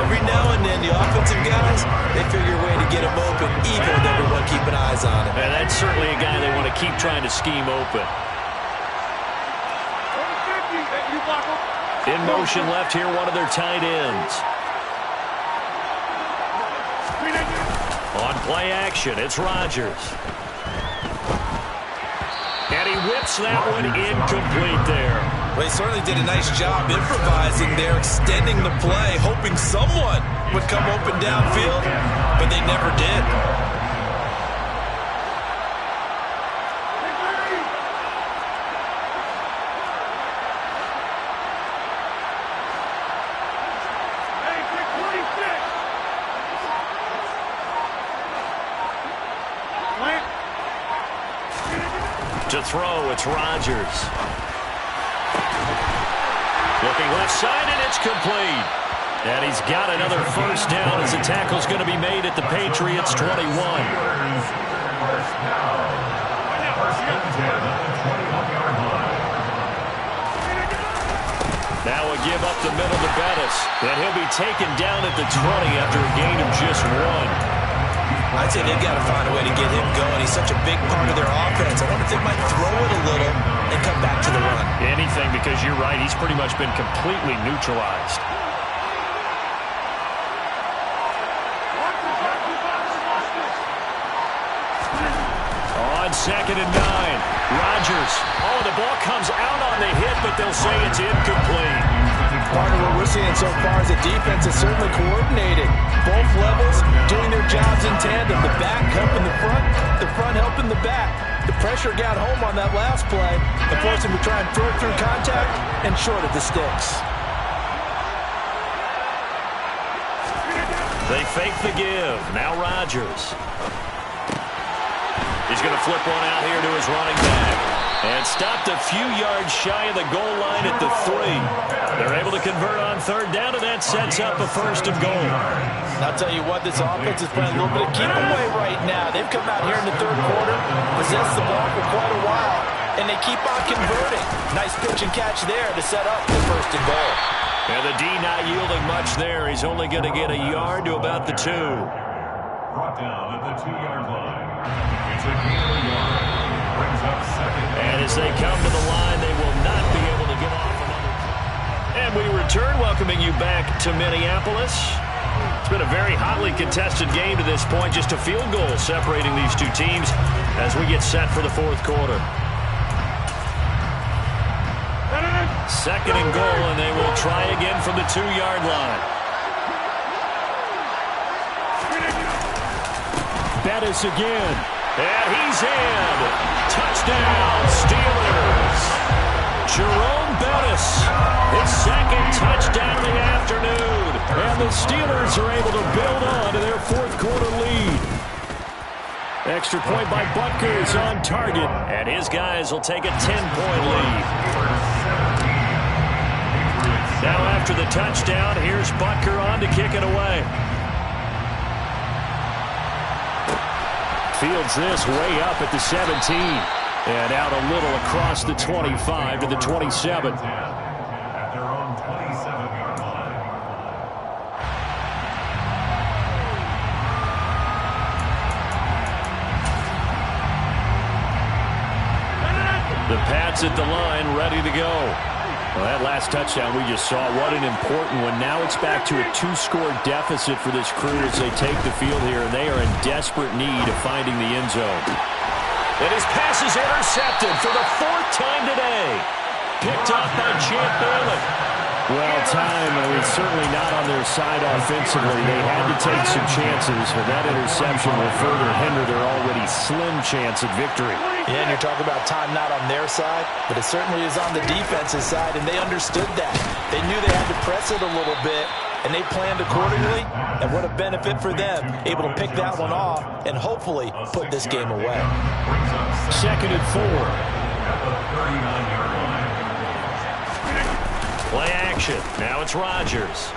Every now and then, the offensive guys, they figure a way to get him open, even with everyone keeping eyes on him. And that's certainly a guy they want to keep trying to scheme open. In motion left here, one of their tight ends. On play action, it's Rodgers. And he whips that one incomplete there. Well, he certainly did a nice job improvising there, extending the play, hoping someone would come open downfield, but they never did. To throw, it's Rodgers. Looking left side, and it's complete. And he's got another first down as the tackle's going to be made at the Patriots' 21. First down. First and 10 at the 21-yard line. Now a give up the middle to Bettis. And he'll be taken down at the 20 after a gain of just 1. I'd say they've got to find a way to get him going. He's such a big part of their offense. I wonder if they might throw it a little and come back to the run. Anything, because you're right. He's pretty much been completely neutralized. On 2nd and 9, Rodgers. Oh, the ball comes out on the hit, but they'll say it's incomplete. Part of what we're seeing so far is the defense is certainly coordinated. Both levels doing their jobs in tandem. The back helping the front helping the back. The pressure got home on that last play and forced him to try and throw it through contact and short of the sticks. They fake the give. Now Rodgers. He's going to flip one out here to his running back. And stopped a few yards shy of the goal line at the 3. They're able to convert on 3rd down, and that sets up a 1st and goal. I'll tell you what, this offense is playing a little bit of keep away right now. They've come out here in the 3rd quarter, possessed the ball for quite a while, and they keep on converting. Nice pitch and catch there to set up the 1st and goal. And the D not yielding much there. He's only going to get a yard to about the 2. Brought down at the 2-yard line. It's a gain of a yard. Brings up 2nd. And as they come to the line, they will not be able to get off another. And we return, welcoming you back to Minneapolis. It's been a very hotly contested game to this point. Just a field goal separating these two teams as we get set for the 4th quarter. 2nd and goal, and they will try again from the 2-yard line. Bettis again. And he's in. Touchdown, Steelers. Jerome Bettis, his 2nd touchdown of the afternoon. And the Steelers are able to build on to their 4th quarter lead. Extra point by Butker is on target. And his guys will take a 10-point lead. Now after the touchdown, here's Butker on to kick it away. Fields this way up at the 17. And out a little across the 25 to the 27. At their own 27-yard line. The Pats at the line, ready to go. Well, that last touchdown we just saw, what an important one. Now it's back to a 2-score deficit for this crew as they take the field here, and they are in desperate need of finding the end zone. And his pass is intercepted for the 4th time today. Picked off by Champ Bailey. Well, time, certainly not on their side offensively. They had to take some chances, but that interception will further hinder their already slim chance at victory. Yeah, and you're talking about time not on their side, but it certainly is on the defense's side, and they understood that. They knew they had to press it a little bit, and they planned accordingly, and what a benefit for them, able to pick that one off and hopefully put this game away. 2nd and 4. At the 39-yard line. Play action. Now it's Rodgers.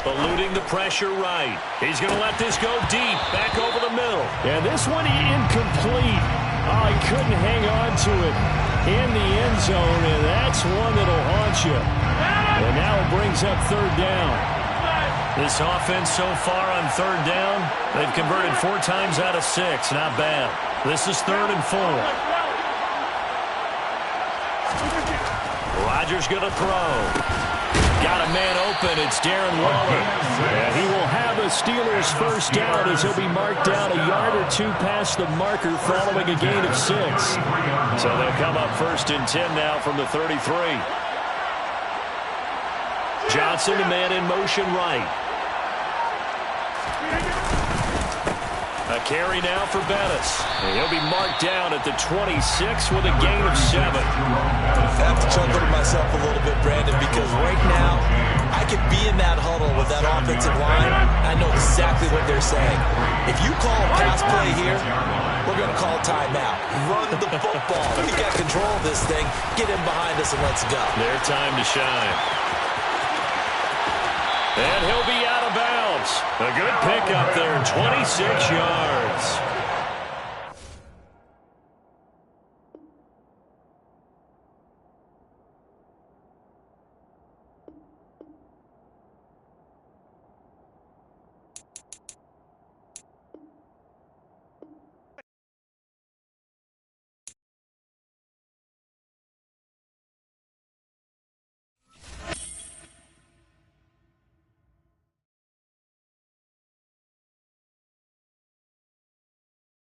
Eluding the pressure right. He's going to let this go deep. Back over the middle. And this one incomplete. Oh, he couldn't hang on to it in the end zone, and that's one that'll haunt you. And now it brings up 3rd down. This offense so far on 3rd down, they've converted 4 times out of 6. Not bad. This is 3rd and 4. Rodgers going to throw. Got a man open. It's Darren Waller. And he will have a Steelers first down as he'll be marked down a yard or 2 past the marker following a gain of 6. So they'll come up 1st and 10 now from the 33. Johnson, the man in motion right. A carry now for Bettis. And he'll be marked down at the 26 with a gain of 7. I have to chuckle to myself a little bit, Brandon, because right now I could be in that huddle with that offensive line. I know exactly what they're saying. If you call a pass play here, we're going to call timeout. Run the football. We got control of this thing. Get in behind us and let's go. Their time to shine. And he'll be out of bounds. A good pickup there, 26 yards.